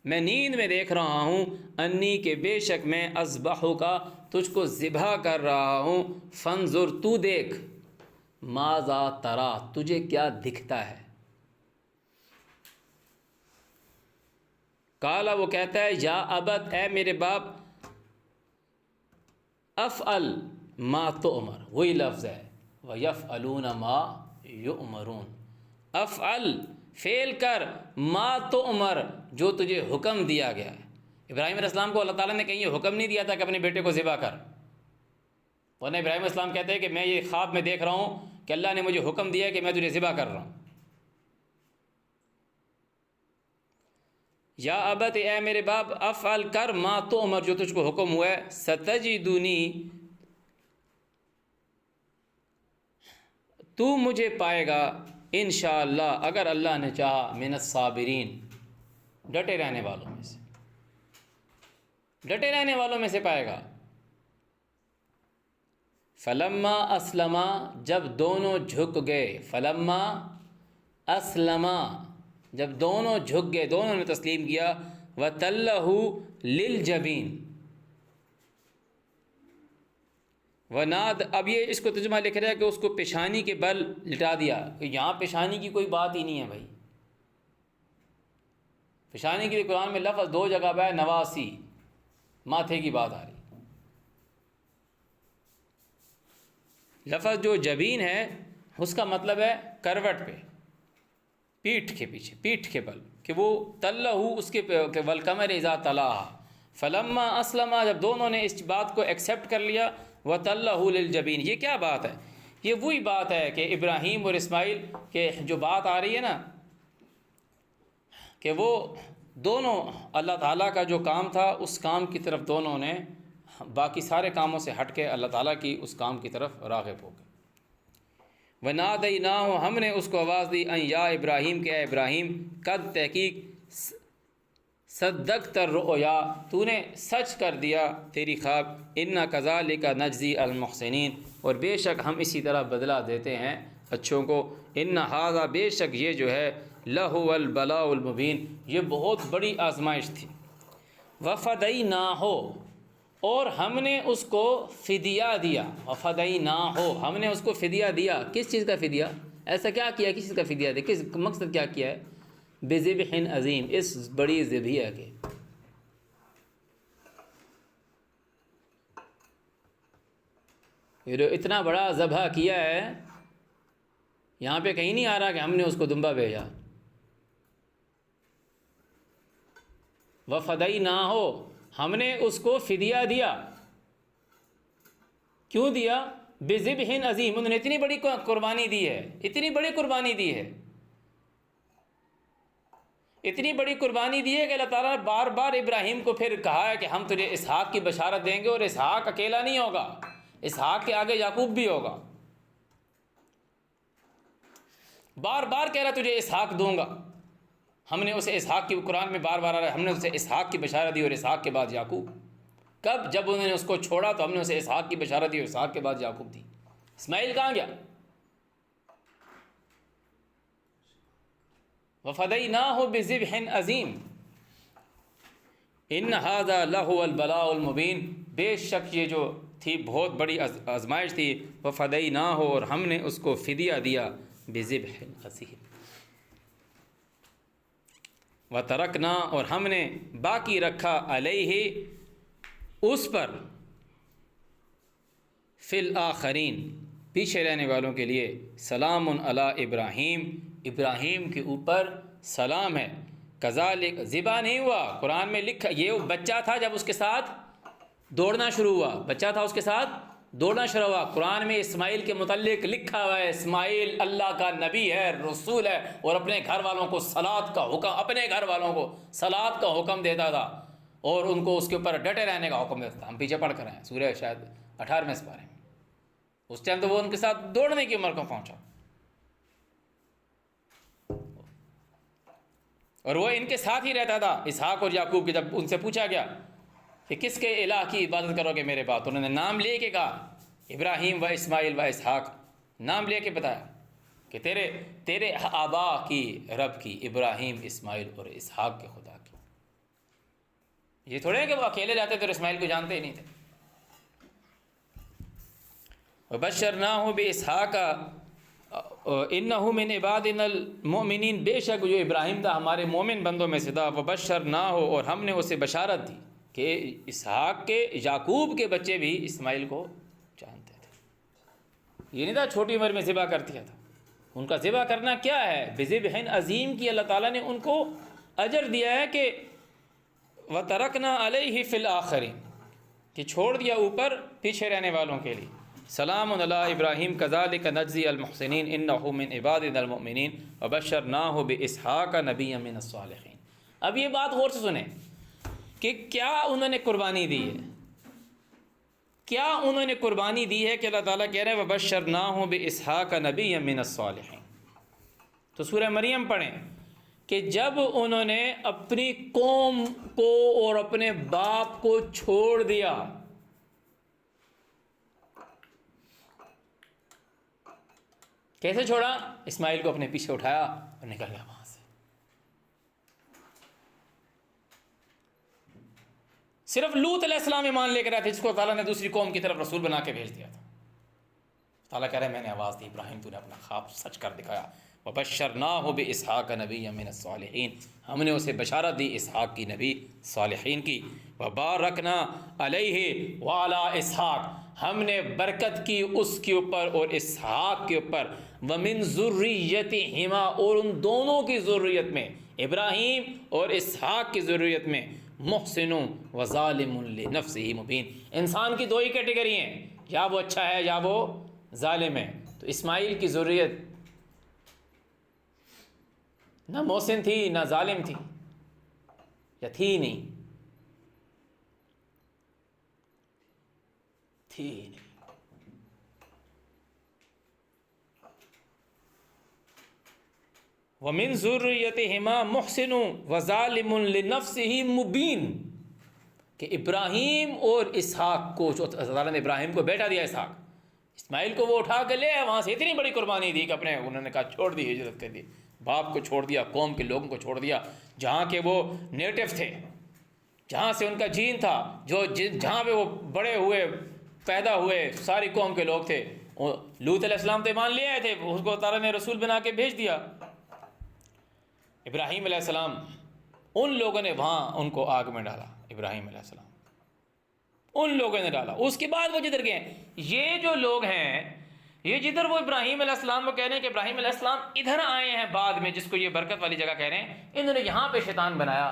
[SPEAKER 1] میں نیند میں دیکھ رہا ہوں انی کہ بے شک میں اذبحو کا تجھ کو ذبح کر رہا ہوں، فانظر تو دیکھ، ماذا ترا تجھے کیا دکھتا ہے؟ کالا وہ کہتا ہے یا ابت اے میرے باپ افعل ما تؤمر، وہی لفظ ہے وَيَفْعَلُونَ مَا يُؤْمَرُونَ، افعل فعل کر ما تؤمر جو تجھے حکم دیا گیا ہے۔ ابراہیم علیہ السلام کو اللہ تعالیٰ نے کہیں یہ حکم نہیں دیا تھا کہ اپنے بیٹے کو ذبح کر، ورنہ ابراہیم علیہ السلام کہتے ہیں کہ میں یہ خواب میں دیکھ رہا ہوں کہ اللہ نے مجھے حکم دیا کہ میں تجھے ذبح کر رہا ہوں۔ یا ابت اے میرے باپ افعل کر ما تؤمر جو تجھ کو حکم ہوا ہے، ستجدنی تو مجھے پائے گا انشاءاللہ اگر اللہ نے چاہا من الصابرین، ڈٹے رہنے والوں میں سے، ڈٹے رہنے والوں میں سے پائے گا۔ فلما اسلما جب دونوں جھک گئے، فلما اسلما جب دونوں جھک گئے، دونوں نے تسلیم کیا، وَتَلَّهُ لِلْجَبِينِ وناد، اب یہ اس کو ترجمہ لکھ رہا ہے کہ اس کو پیشانی کے بل لٹا دیا، کہ یہاں پیشانی کی کوئی بات ہی نہیں ہے بھائی، پیشانی کے لیے قرآن میں لفظ دو جگہ پہ ہے، نواسی، ماتھے کی بات آ رہی۔ لفظ جو جبین ہے اس کا مطلب ہے کروٹ پہ، پیٹھ کے پیچھے، پیٹھ کے بل، کہ وہ تلہ اس کے والقمر اذا تلاہا، فلما اسلما جب دونوں نے اس بات کو ایکسیپٹ کر لیا، وَتَلَّهُ لِلْجَبِينِ، یہ کیا بات ہے؟ یہ وہی بات ہے کہ ابراہیم اور اسماعیل کے جو بات آ رہی ہے نا، کہ وہ دونوں اللہ تعالیٰ کا جو کام تھا اس کام کی طرف دونوں نے باقی سارے کاموں سے ہٹ کے اللہ تعالیٰ کی اس کام کی طرف راغب ہو گئے۔ وَنَادَيْنَاهُ ہم نے اس کو آواز دی، ان یا ابراہیم کہ اے ابراہیم، قد تحقیق صدقت الرؤیا تو نے سچ کر دیا تیری خواب، انا کذالک نجزی المحسنین اور بے شک ہم اسی طرح بدلہ دیتے ہیں اچھوں کو، ان ھذا بے شک یہ جو ہے لہو البلاء المبین یہ بہت بڑی آزمائش تھی، وفدیناہ اور ہم نے اس کو فدیہ دیا، وفدیناہ ہم نے اس کو فدیہ دیا، کس چیز کا فدیہ؟ ایسا کیا کیا کس چیز کا فدیہ دیا، کس مقصد کیا کیا ہے؟ بذبح عظیم، اس بڑی ذبیحہ کے، یہ جو اتنا بڑا ذبح کیا ہے، یہاں پہ کہیں نہیں آ رہا کہ ہم نے اس کو دمبا بھیجا، وفدیناہ ہم نے اس کو فدیہ دیا، کیوں دیا؟ بذبح عظیم، انہوں نے اتنی بڑی قربانی دی ہے، اتنی بڑی قربانی دی ہے، اتنی بڑی قربانی دی ہے کہ اللہ تعالیٰ نے بار بار ابراہیم کو پھر کہا ہے کہ ہم تجھے اسحاق کی بشارت دیں گے، اور اسحاق اکیلا نہیں ہوگا، اسحاق کے آگے یعقوب بھی ہوگا، بار بار کہہ رہا تجھے اسحاق دوں گا۔ ہم نے اسے اسحاق کی، قرآن میں بار بار آ رہا ہے، ہم نے اسے اسحاق کی بشارت دی اور اسحاق کے بعد یعقوب۔ کب؟ جب انہوں نے اس کو چھوڑا تو ہم نے اسے اسحاق کی بشارت دی اور اسحاق کے بعد یعقوب دی۔ اسماعیل کہاں گیا؟ وَفَدَيْنَاهُ بِذِبْحٍ عَظِيمٍ إِنَّ هَذَا لَهُوَ الْبَلَاءُ الْمُبِينُ بے شک یہ جو تھی بہت بڑی آزمائش تھی، وَفَدَيْنَاهُ اور ہم نے اس کو فدیہ دیا، بِذِبْحٍ عَظِيمٍ وَتَرَكْنَا اور ہم نے باقی رکھا علیہ اس پر، فی الآخرین پیچھے رہنے والوں کے لیے، سلام علی ابراہیم ابراہیم کے اوپر سلام ہے، کذالک ذبح نہیں ہوا، قرآن میں لکھا یہ بچہ تھا جب اس کے ساتھ دوڑنا شروع ہوا، بچہ تھا اس کے ساتھ دوڑنا شروع ہوا، قرآن میں اسماعیل کے متعلق لکھا ہوا ہے اسماعیل اللہ کا نبی ہے، رسول ہے، اور اپنے گھر والوں کو صلاۃ کا حکم، اپنے گھر والوں کو صلاۃ کا حکم دیتا تھا اور ان کو اس کے اوپر ڈٹے رہنے کا حکم دیتا تھا۔ ہم پیچھے پڑھ کر ہیں سورہ شاید 18ویں سپارے میں، اس ٹائم تو وہ ان کے ساتھ دوڑنے کی عمر کو پہنچا، اور وہ ان کے ساتھ ہی رہتا تھا اسحاق اور یعقوب کے۔ جب ان سے پوچھا گیا کہ کس کے الہ کی عبادت کرو گے میرے بعد؟ انہوں نے نام لے کے کہا ابراہیم و اسماعیل و اسحاق، نام لے کے بتایا کہ تیرے آبا کی رب کی، ابراہیم، اسماعیل اور اسحاق کے خدا کی۔ یہ تھوڑے ہے کہ وہ اکیلے جاتے تھے اور اسماعیل کو جانتے ہی نہیں تھے۔ وبشرناہ باسحاق انہ من عبادنا المؤمنین، بے شک جو ابراہیم تھا ہمارے مومن بندوں میں سے تھا۔ وبشرناہ، اور ہم نے اسے بشارت دی کہ اسحاق کے، یعقوب کے بچے بھی اسماعیل کو جانتے تھے۔ یہ نہیں تھا چھوٹی عمر میں ذبح کر دیا تھا، ان کا ذبح کرنا کیا ہے؟ بذبح عظیم کی اللہ تعالیٰ نے ان کو اجر دیا ہے کہ وَتَرَكْنَا عَلَيْهِ فِي الْآخِرِينَ، کہ چھوڑ دیا اوپر پیچھے رہنے والوں کے لیے۔ سلام علی ابراہیم کذالک نجزی المحسنین انہ من عبادنا المؤمنین وبشرناہ باسحاق نبیا من الصالحین۔ اب یہ بات غور سے سنیں کہ کیا انہوں نے قربانی دی ہے، کیا انہوں نے قربانی دی ہے کہ اللہ تعالیٰ کہہ رہے ہیں وبشرناہ باسحاق نبیا من الصالحین۔ تو سورہ مریم پڑھیں کہ جب انہوں نے اپنی قوم کو اور اپنے باپ کو چھوڑ دیا، کیسے چھوڑا؟ اسماعیل کو اپنے پیچھے اٹھایا اور نکل گیا وہاں سے۔ صرف لوط علیہ السلام ایمان لے کر آئے تھے، جس کو تعالیٰ نے دوسری قوم کی طرف رسول بنا کے بھیج دیا تھا۔ تعالیٰ کہہ رہے ہیں میں نے آواز دی، ابراہیم تو نے اپنا خواب سچ کر دکھایا۔ وبشرناہ باسحاق نبیا من الصالحین، ہم نے اسے بشارت دی اسحاق کی، نبی صالحین کی۔ وبارکنا علیہ وعلی اسحاق، ہم نے برکت کی اس کے اوپر اور اسحاق کے اوپر۔ ومن ذریتہما، اور ان دونوں کی ذریت میں، ابراہیم اور اسحاق کی ذریت میں، محسن وظالم لنفسہ مبین۔ انسان کی دو ہی کیٹیگری ہیں، یا وہ اچھا ہے یا وہ ظالم ہے۔ تو اسماعیل کی ذریت نہ محسن تھی نہ ظالم تھی، یا تھی نہیں، تھی نہیں۔ وَمِن ذُرِّيَّتِهِمَا مُحْسِنٌ وَظَالِمٌ لِنَفْسِهِ مُبِينٌ، کہ ابراہیم اور اسحاق کو، جو اللہ نے ابراہیم کو بیٹا دیا اسحاق، اسماعیل کو وہ اٹھا کے لے آئے وہاں سے، اتنی بڑی قربانی دی کہ اپنے، انہوں نے کہا چھوڑ دی، ہجرت کر دی، باپ کو چھوڑ دیا، قوم کے لوگوں کو چھوڑ دیا، جہاں کے وہ نیٹو تھے، جہاں سے ان کا جین تھا، جہاں پہ وہ بڑے ہوئے، پیدا ہوئے، ساری قوم کے لوگ تھے۔ لوط علیہ السلام تو ایمان لے آئے تھے، اس کو تعالیٰ نے رسول بنا کے بھیج دیا۔ ابراہیم علیہ السلام، ان لوگوں نے وہاں ان کو آگ میں ڈالا، ابراہیم علیہ السلام ان لوگوں نے ڈالا۔ اس کے بعد وہ جدھر گئے، یہ جو لوگ ہیں، یہ جدھر وہ ابراہیم علیہ السلام کو کہہ رہے ہیں کہ ابراہیم علیہ السلام ادھر آئے ہیں بعد میں، جس کو یہ برکت والی جگہ کہہ رہے ہیں، انہوں نے یہاں پہ شیطان بنایا،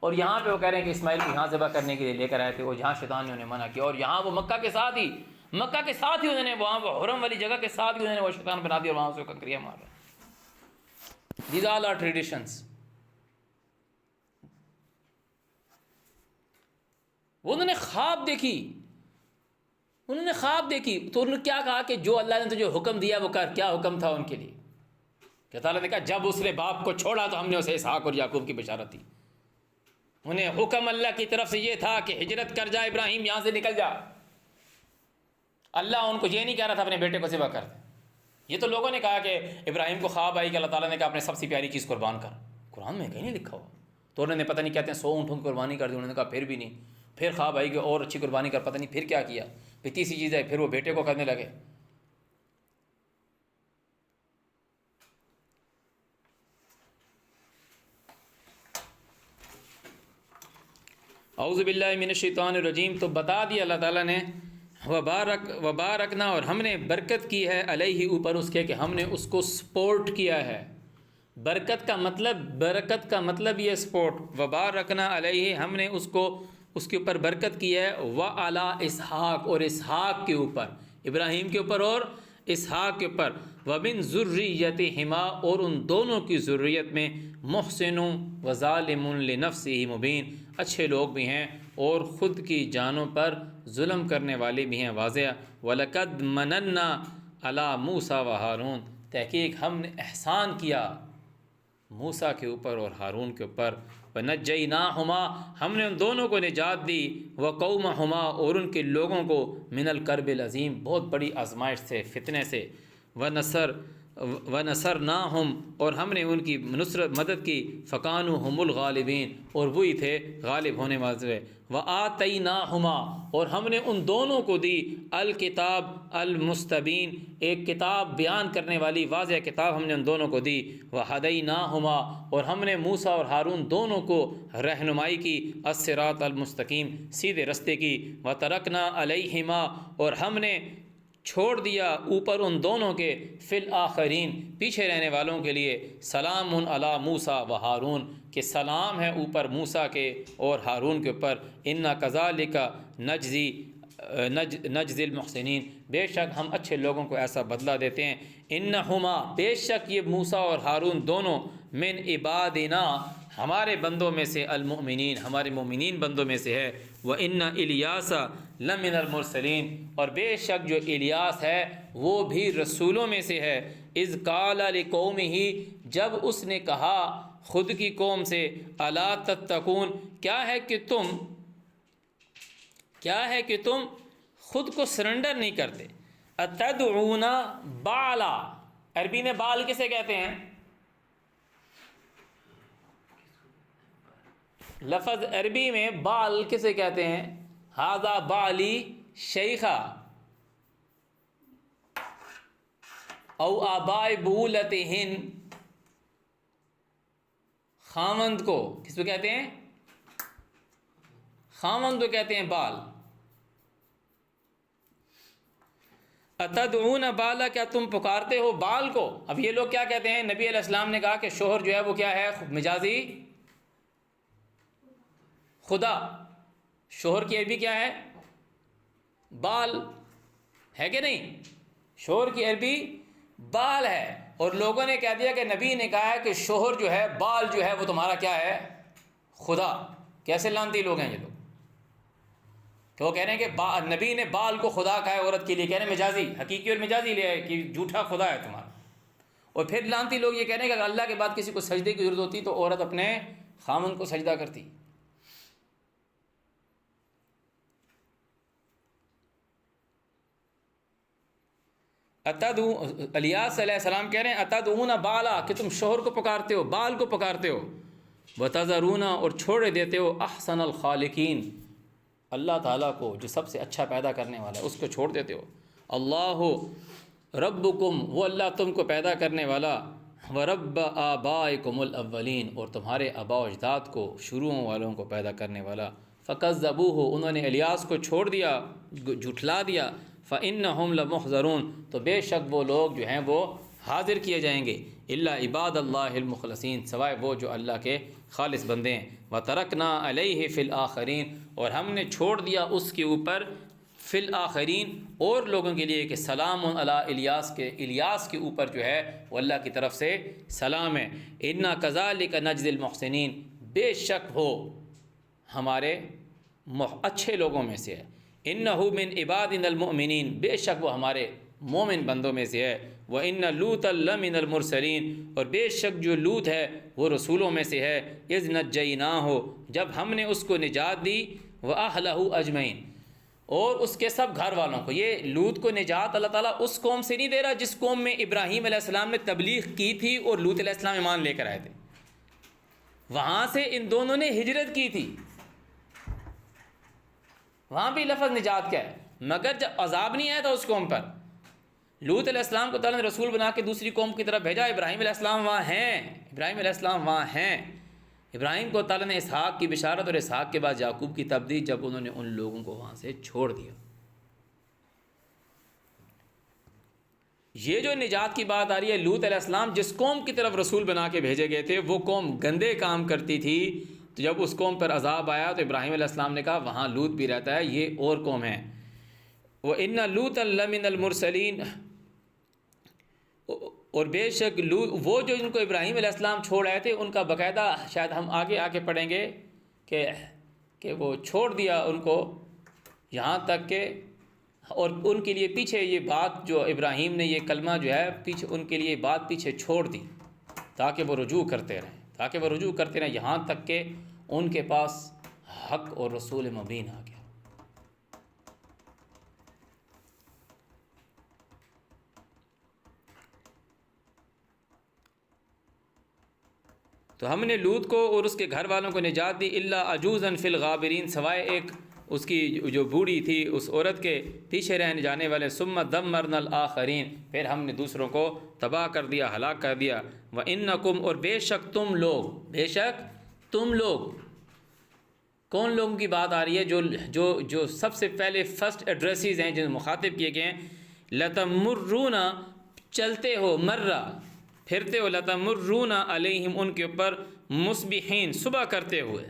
[SPEAKER 1] اور یہاں پہ وہ کہہ رہے ہیں کہ اسماعیل کو یہاں ذبح کرنے کے لیے لے کر آئے تھے، اور یہاں شیطان نے انہیں منع کیا، اور یہاں وہ مکہ کے ساتھ ہی انہوں نے وہاں وہ حرم والی جگہ کے ساتھ ہی انہوں نے وہ شیطان بنا دیا، اور وہاں سے کنکریاں مار رہے۔ These all are traditions۔ وہ انہوں نے خواب دیکھی، انہوں نے خواب دیکھی، تو انہوں نے کیا کہا کہ جو اللہ نے تجھے حکم دیا وہ کر۔ کیا حکم تھا ان کے لیے؟ کہ تعالیٰ نے کہا جب اس نے باپ کو چھوڑا تو ہم نے اسے اسحاق اور یعقوب کی بشارت دی۔ انہیں حکم اللہ کی طرف سے یہ تھا کہ ہجرت کر جا ابراہیم، یہاں سے نکل جا۔ اللہ ان کو یہ نہیں کہہ رہا تھا اپنے بیٹے کو ذبح کر دے۔ یہ تو لوگوں نے کہا کہ ابراہیم کو خواب آئی کہ اللہ تعالیٰ نے کہا اپنے سب سے پیاری چیز قربان کر، قرآن میں کہیں نہیں لکھا ہوا۔ تو انہوں نے پتہ نہیں کہتے ہیں 100 اونٹوں کی قربانی کر دی، انہوں نے کہا پھر بھی نہیں، پھر خواب آئی کہ اور اچھی قربانی کر، پتہ نہیں پھر کیا کیا، پھر تیسری چیز ہے، پھر وہ بیٹے کو کرنے لگے۔ اعوذ باللہ من الشیطان الرجیم۔ تو بتا دیا اللہ تعالیٰ نے وبارکنا، اور ہم نے برکت کی ہے علیہ، اوپر اس کے، کہ ہم نے اس کو سپورٹ کیا ہے۔ برکت کا مطلب یہ سپورٹ۔ وبارکنا علیہ، ہم نے اس کے اوپر برکت کی ہے۔ وعلی اسحاق، اور اسحاق کے اوپر، ابراہیم کے اوپر اور اسحاق کے اوپر۔ ومن ذریتہما، اور ان دونوں کی ذریت میں، محسن وظالم لنفسہ مبین، اچھے لوگ بھی ہیں اور خود کی جانوں پر ظلم کرنے والے بھی ہیں، واضح۔ وَلَقَدْ مَنَنَّا عَلَىٰ مُوسَىٰ وَهَارُونَ، تحقیق ہم نے احسان کیا موسیٰ کے اوپر اور ہارون کے اوپر۔ وَنَجَّيْنَاهُمَا ہم نے ان دونوں کو نجات دی، وَقَوْمَهُمَا اور ان کے لوگوں کو، من الکرب العظیم بہت بڑی آزمائش سے، فتنے سے، وَنَصَرْنَاهُمْ اور ہم نے ان کی نصرت مدد کی، فَكَانُوا هُمُ الْغَالِبِينَ اور وہی تھے غالب ہونے والے، وَآتَيْنَاهُمَا اور ہم نے ان دونوں کو دی، الکتاب المستبین ایک کتاب بیان کرنے والی واضح کتاب ہم نے ان دونوں کو دی، وَهَدَيْنَاهُمَا اور ہم نے موسیٰ اور ہارون دونوں کو رہنمائی کی، الصراط المستقیم سیدھے رستے کی، وَتَرَكْنَا عَلَيْهِمَا اور ہم نے چھوڑ دیا اوپر ان دونوں کے، فی الآخرین پیچھے رہنے والوں کے لیے، سلام علی موسیٰ و ہارون کہ سلام ہے اوپر موسیٰ کے اور ہارون کے اوپر، انا کذالک نجزی المحسنین بے شک ہم اچھے لوگوں کو ایسا بدلہ دیتے ہیں، انہما بے شک یہ موسیٰ اور ہارون دونوں، من عبادنا ہمارے بندوں میں سے، المؤمنین ہمارے مومنین بندوں میں سے ہے، وَإِنَّ إِلْيَاسَ لَمِنَ الْمُرْسَلِينَ اور بے شک جو الیاس ہے وہ بھی رسولوں میں سے ہے، اذ قال لقومہ جب اس نے کہا خود کی قوم سے، الا تتقون کیا ہے کہ تم خود کو سرنڈر نہیں کرتے، اتدعون بالا عربی میں بال کسے کہتے ہیں؟ لفظ عربی میں بال کسے کہتے ہیں؟ ھذا بالی شیخا او آباء بولتہن، خامند کو کس کو کہتے ہیں؟ خامند کو کہتے ہیں بال۔ اتدعون بالا کیا تم پکارتے ہو بال کو؟ اب یہ لوگ کیا کہتے ہیں؟ نبی علیہ السلام نے کہا کہ شوہر جو ہے وہ کیا ہے؟ مجازی خدا، شوہر کی عربی کیا ہے؟ بال ہے کہ نہیں؟ شوہر کی عربی بال ہے، اور لوگوں نے کہہ دیا کہ نبی نے کہا ہے کہ شوہر جو ہے بال جو ہے وہ تمہارا کیا ہے؟ خدا۔ کیسے لانتی لوگ ہیں یہ لوگ کہ وہ کہہ رہے ہیں کہ نبی نے بال کو خدا کہا ہے عورت کے لیے، کہہ رہے ہیں مجازی، حقیقی اور مجازی لے ہے کہ جھوٹا خدا ہے تمہارا۔ اور پھر لانتی لوگ یہ کہہ رہے ہیں کہ اگر اللہ کے بعد کسی کو سجدے کی ضرورت ہوتی تو عورت اپنے خامن کو سجدہ کرتی۔ الیاس علیہ السلام کہہ رہے ہیں اتدعون بالا کہ تم شوہر کو پکارتے ہو، بال کو پکارتے ہو، وتذرون اور چھوڑے دیتے ہو احسن الخالقین اللہ تعالیٰ کو جو سب سے اچھا پیدا کرنے والا ہے اس کو چھوڑ دیتے ہو، اللہ ربکم وہ اللہ تم کو پیدا کرنے والا، ورب آبائکم الاولین اور تمہارے آباء و اجداد کو شروعوں والوں کو پیدا کرنے والا، فکذبوہ انہوں نے الیاس کو چھوڑ دیا، جھٹلا دیا، فإنہم لمحضرون تو بے شک وہ لوگ جو ہیں وہ حاضر کیے جائیں گے، الا عباد اللہ المخلصین سوائے وہ جو اللہ کے خالص بندے ہیں، وترکنا علیہ فی الآخرین اور ہم نے چھوڑ دیا اس کے اوپر، فی الآخرین اور لوگوں کے لیے کہ سلام علی الیاس کے اوپر جو ہے وہ اللہ کی طرف سے سلام ہے، انا کذالک نجزی المحسنین بے شک ہو ہمارے اچھے لوگوں میں سے ہے، انہ من عبادنا المؤمنین بے شک وہ ہمارے مومن بندوں میں سے ہے، وَإِنَّ لُوطًا لَمِنَ الْمُرْسَلِينَ اور بے شک جو لوط ہے وہ رسولوں میں سے ہے، اذ نجیناہ جب ہم نے اس کو نجات دی، وَأَهْلَهُ أَجْمَعِينَ اور اس کے سب گھر والوں کو۔ یہ لوط کو نجات اللہ تعالیٰ اس قوم سے نہیں دے رہا جس قوم میں ابراہیم علیہ السلام نے تبلیغ کی تھی اور لوط علیہ السلام ایمان لے کر آئے تھے، وہاں سے ان دونوں نے ہجرت کی تھی، وہاں بھی لفظ نجات کا ہے، مگر جب عذاب نہیں آیا تھا اس قوم پر، لوط علیہ السلام کو تعالیٰ نے رسول بنا کے دوسری قوم کی طرف بھیجا، ابراہیم علیہ السلام وہاں ہیں، ابراہیم کو تعالیٰ نے اسحاق کی بشارت اور اسحاق کے بعد یعقوب کی تبدیل جب انہوں نے ان لوگوں کو وہاں سے چھوڑ دیا۔ یہ جو نجات کی بات آ رہی ہے، لوط علیہ السلام جس قوم کی طرف رسول بنا کے بھیجے گئے تھے وہ قوم گندے کام کرتی تھی، تو جب اس قوم پر عذاب آیا تو ابراہیم علیہ السلام نے کہا وہاں لوط بھی رہتا ہے، یہ اور قوم ہے، وَإِنَّ لُوطًا لَمِنَ الْمُرْسَلِينَ اور بے شک وہ جو ان کو ابراہیم علیہ السلام چھوڑ آئے تھے ان کا باقاعدہ شاید ہم آگے آ کے پڑھیں گے کہ وہ چھوڑ دیا ان کو یہاں تک کہ، اور ان کے لیے پیچھے یہ بات جو ابراہیم نے یہ کلمہ جو ہے پیچھے ان کے لیے بات پیچھے چھوڑ دی تاکہ وہ رجوع کرتے رہیں۔ تاکہ وہ رجوع کرتے رہیں یہاں تک کہ ان کے پاس حق اور رسول مبین آ گیا۔ تو ہم نے لوط کو اور اس کے گھر والوں کو نجات دی، الا عجوزا فی الغابرین، سوائے ایک اس کی جو بوڑھی تھی اس عورت کے پیچھے رہنے جانے والے، ثم دمرنا الآخرین، پھر ہم نے دوسروں کو تباہ کر دیا، ہلاک کر دیا۔ وَإِنَّكُمْ، اور بے شک تم لوگ، بے شک تم لوگ، کون لوگوں کی بات آ رہی ہے؟ جو سب سے پہلے فرسٹ ایڈریسز ہیں جو مخاطب کیے گئے ہیں، لَتَمُرُّونَ، چلتے ہو، مرہ پھرتے ہو، لَتَمُرُّونَ عَلَيْهِمْ، ان کے اوپر، مُصْبِحِينَ، صبح کرتے ہوئے،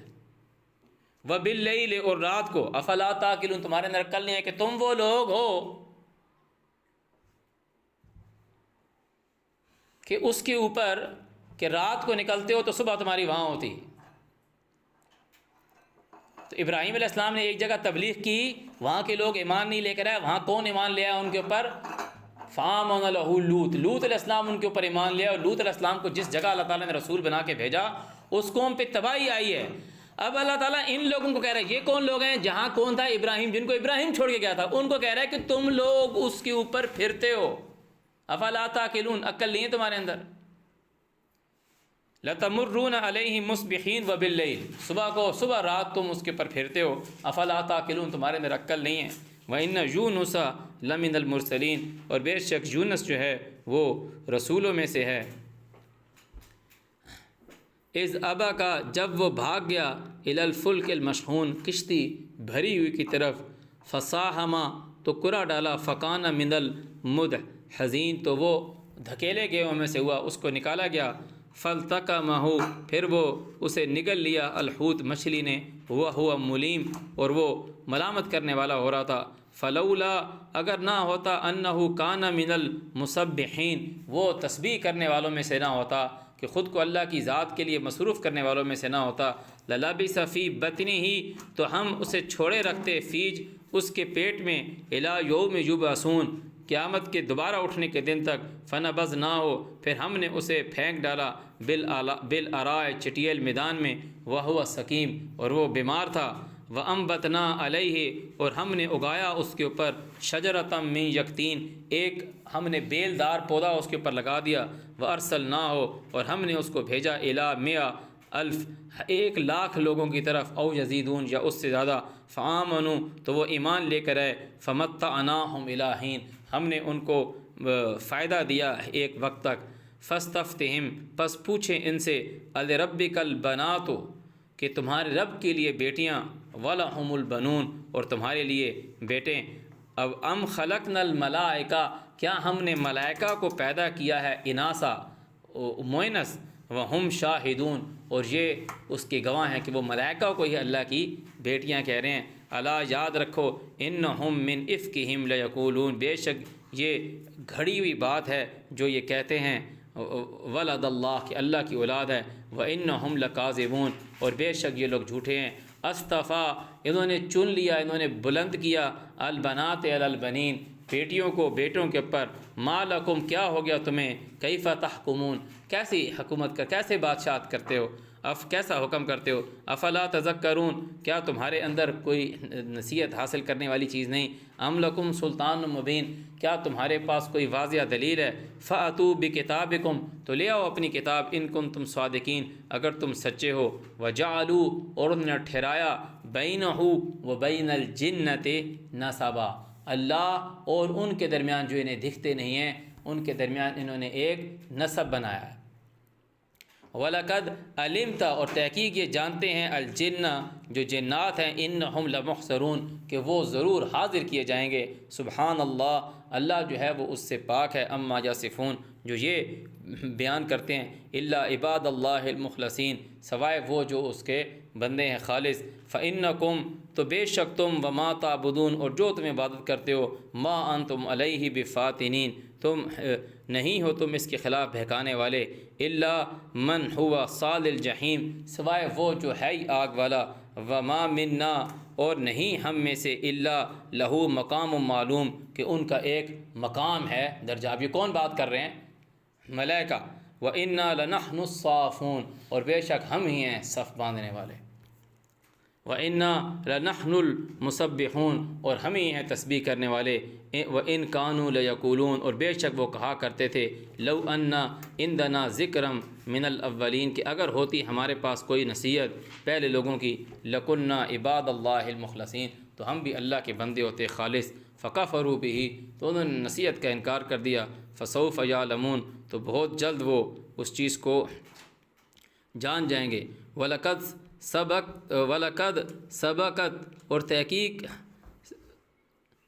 [SPEAKER 1] وَبِاللَّيْلِ، اور رات کو، افلا تاکلون، تمہارے اندر عقل نہیں ہے کہ تم وہ لوگ ہو کہ اس کے اوپر کہ رات کو نکلتے ہو تو صبح تمہاری وہاں ہوتی۔ تو ابراہیم علیہ السلام نے ایک جگہ تبلیغ کی، وہاں کے لوگ ایمان نہیں لے کر آئے، وہاں کون ایمان لے آیا ان کے اوپر؟ فآمن لہ لوط، لوط علیہ السلام ان کے اوپر ایمان لیا، اور لوط علیہ السلام کو جس جگہ اللہ تعالیٰ نے رسول بنا کے بھیجا اس قوم پہ تباہی آئی ہے۔ اب اللہ تعالیٰ ان لوگوں کو کہہ رہا ہے، یہ کون لوگ ہیں؟ جہاں کون تھا؟ ابراہیم، جن کو ابراہیم چھوڑ کے گیا تھا، ان کو کہہ رہا ہے کہ تم لوگ اس کے اوپر پھرتے ہو، افلا تاکلون، عقل نہیں ہے تمہارے اندر؟ لَتَمُرُّونَ عَلَيْهِمْ مُصْبِحِينَ وَبِاللَّيْلِ، صبح کو، صبح رات تم اس کے اوپر پھرتے ہو، افلا تاکلون، تمہارے اندر عقل نہیں ہے۔ وَإِنَّ يُونُسَ لَمِنَ الْمُرْسَلِينَ، اور بے شک یونس جو ہے وہ رسولوں میں سے ہے۔ اذ ابا کا، جب وہ بھاگ گیا، الی الفلک المشحون، کشتی بھری ہوئی کی طرف، فساہما، تو کرا ڈالا، فکان من المدحضین، تو وہ دھکیلے گئے میں سے ہوا، اس کو نکالا گیا، فالتقمہ، پھر وہ اسے نگل لیا، الحوت، مچھلی نے، ہوا ملیم، اور وہ ملامت کرنے والا ہو رہا تھا، فلولا، اگر نہ ہوتا، انہ کان من المسبحین، وہ تسبیح کرنے والوں میں سے نہ ہوتا، کہ خود کو اللہ کی ذات کے لیے مصروف کرنے والوں میں سے نہ ہوتا، للبث فی بطنہ، تو ہم اسے چھوڑے رکھتے، فیج، اس کے پیٹ میں، الی یوم یبعثون، قیامت کے دوبارہ اٹھنے کے دن تک، فنبذناہ، پھر ہم نے اسے پھینک ڈالا، بالعراء، چٹیل میدان میں، وہو سقیم، اور وہ بیمار تھا، وانبتنا علیہ، اور ہم نے اگایا اس کے اوپر، شجرۃ من یقطین، ایک ہم نے بیل دار پودا اس کے اوپر لگا دیا، وارسلناہ، اور ہم نے اس کو بھیجا، الی 100,000، 1,00,000 لوگوں کی طرف، او یزیدون، یا اس سے زیادہ، فآمنوا، تو وہ ایمان لے کر آئے، فمتعناہم الی حین، ہم نے ان کو فائدہ دیا ایک وقت تک، فاستفتہم، پس پوچھیں ان سے، الربک البنات، کہ تمہارے رب کے لیے بیٹیاں، ولہم البنون، اور تمہارے لیے بیٹے، اب ام خلقنا الملائکہ، کیا ہم نے ملائکہ کو پیدا کیا ہے اناسا، مؤنث، وہم شاہدون، اور یہ اس کے گواہ ہیں کہ وہ ملائکہ کو ہی اللہ کی بیٹیاں کہہ رہے ہیں، الا، یاد رکھو، انہم من افکہم لیقولون، بے شک یہ گھڑی ہوئی بات ہے جو یہ کہتے ہیں، ولد اللہ، کہ اللہ کی اولاد ہے، وانہم لکاذبون، اور بے شک یہ لوگ جھوٹے ہیں، اصطفیٰ، انہوں نے چن لیا، انہوں نے بلند کیا، البنات علی البنین، بیٹیوں کو بیٹوں کے اوپر، ما لکم، کیا ہو گیا تمہیں، کیف تحکمون، کیسی حکومت کیسے بادشاہت کرتے ہو، کیسا حکم کرتے ہو، افلا تذکرون، کیا تمہارے اندر کوئی نصیحت حاصل کرنے والی چیز نہیں، ام لکم سلطان مبین، کیا تمہارے پاس کوئی واضح دلیل ہے، فاتوا بکتابکم، تو لے آؤ اپنی کتاب، ان کنتم صادقین، اگر تم سچے ہو، وجعلوا، اور انہوں نے ٹھہرایا، بینہ و بین الجنۃ نسبا، اللہ اور ان کے درمیان جو انہیں دکھتے نہیں ہیں، ان کے درمیان انہوں نے ایک نسب بنایا ہے، وَلَقَدْ عَلِمْتَ، اور تحقیق یہ جانتے ہیں، الجن، جو جنات ہیں، انہم لمحضرون، کہ وہ ضرور حاضر کیے جائیں گے، سبحان اللہ، اللہ جو ہے وہ اس سے پاک ہے، اما یصفون، جو یہ بیان کرتے ہیں، الا عباد اللہ المخلصین، سوائے وہ جو اس کے بندے ہیں خالص، فإنکم، تو بے شک تم، وما تعبدون، اور جو تم عبادت کرتے ہو، ما انتم علیہ بفاتنین، تم نہیں ہو تم اس کے خلاف بہکانے والے، الا من ہوا صال الجحیم، سوائے وہ جو ہے ہی آگ والا، وما منا، اور نہیں ہم میں سے، الا لہو مقام معلوم، کہ ان کا ایک مقام ہے درجہ۔ اب یہ کون بات کر رہے ہیں؟ ملائکہ، وَإِنَّا لَنَحْنُ الصَّافُونَ، اور بے شک ہم ہی ہیں صف باندھنے والے، وَإِنَّا لَنَحْنُ الْمُسَبِّحُونَ، اور ہم ہی ہیں تسبیح کرنے والے، وَإِن كَانُوا لَيَقُولُونَ، اور بے شک وہ کہا کرتے تھے، لَوْ أَنَّ عِنْدَنَا ذِكْرًا مِنَ الْأَوَّلِينَ، کہ اگر ہوتی ہمارے پاس کوئی نصیحت پہلے لوگوں کی، لَكُنَّا عِبَادَ اللَّهِ الْمُخْلَصِينَ، تو ہم بھی اللہ کے بندے ہوتے خالص، فَكَفَرُوا بِهِ، تو انہوں نے نصیحت کا انکار کر دیا، فَسَوْفَ يَعْلَمُونَ، تو بہت جلد وہ اس چیز کو جان جائیں گے، وَلَقَدْ سَبَقَتْ، اور تحقیق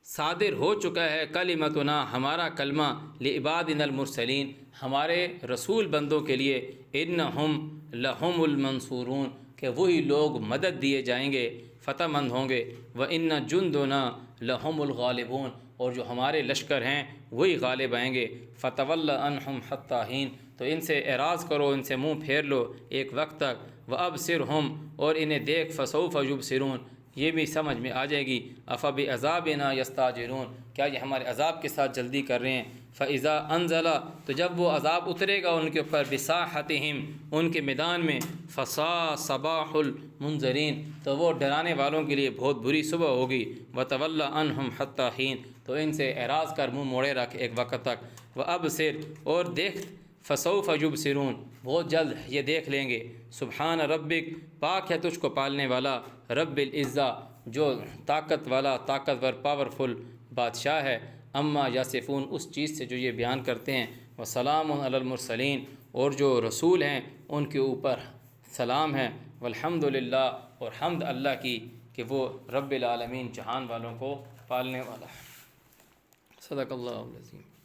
[SPEAKER 1] صادر ہو چکا ہے، کلمتنا، ہمارا کلمہ، لعبادنا المرسلین، ہمارے رسول بندوں کے لیے، انہم لہم المنصورون، کہ وہی لوگ مدد دیے جائیں گے، فتح مند ہوں گے، وَإِنَّ جُنْدُنَا لَهُمُ الْغَالِبُونَ، اور جو ہمارے لشکر ہیں وہی غالب آئیں گے، فَتَوَلَّ عَنْهُمْ حَتَّىٰ حِينٍ، تو ان سے اعراض کرو، ان سے منہ پھیر لو ایک وقت تک، وَأَبْصِرْهُمْ، اور انہیں دیکھ، فَسَوْفَ يُبْصِرُونَ، یہ بھی سمجھ میں آ جائے گی، أَفَبِعَذَابِنَا يَسْتَعْجِلُونَ، کیا یہ ہمارے عذاب کے ساتھ جلدی کر رہے ہیں، فَإِذَا أَنزَلَ، تو جب وہ عذاب اترے گا ان کے اوپر، بِسَاحَتِهِمْ، ان کے میدان میں، فَسَاءَ صَبَاحُ الْمُنذَرِينَ، تو وہ ڈرانے والوں کے لیے بہت بری صبح ہوگی، وَتَوَلَّ عَنْهُمْ حَتَّىٰ حِينٍ، تو ان سے اعراض کر منہ موڑے رکھ ایک وقت تک، وَأَبْصِرْ، اور دیکھ، فَسَوْفَ يُبْصِرُونَ، بہت جلد یہ دیکھ لیں گے، سبحان ربک، پاک ہے تجھ کو پالنے والا، رب العزہ، جو طاقت والا، طاقتور، پاورفل بادشاہ ہے، اما یاسفون، اس چیز سے جو یہ بیان کرتے ہیں، وسلام علی المرسلین، اور جو رسول ہیں ان کے اوپر سلام ہے، والحمد للہ، اور حمد اللہ کی کہ وہ رب العالمین، جہان والوں کو پالنے والا ہے۔ صدق اللہ العظیم۔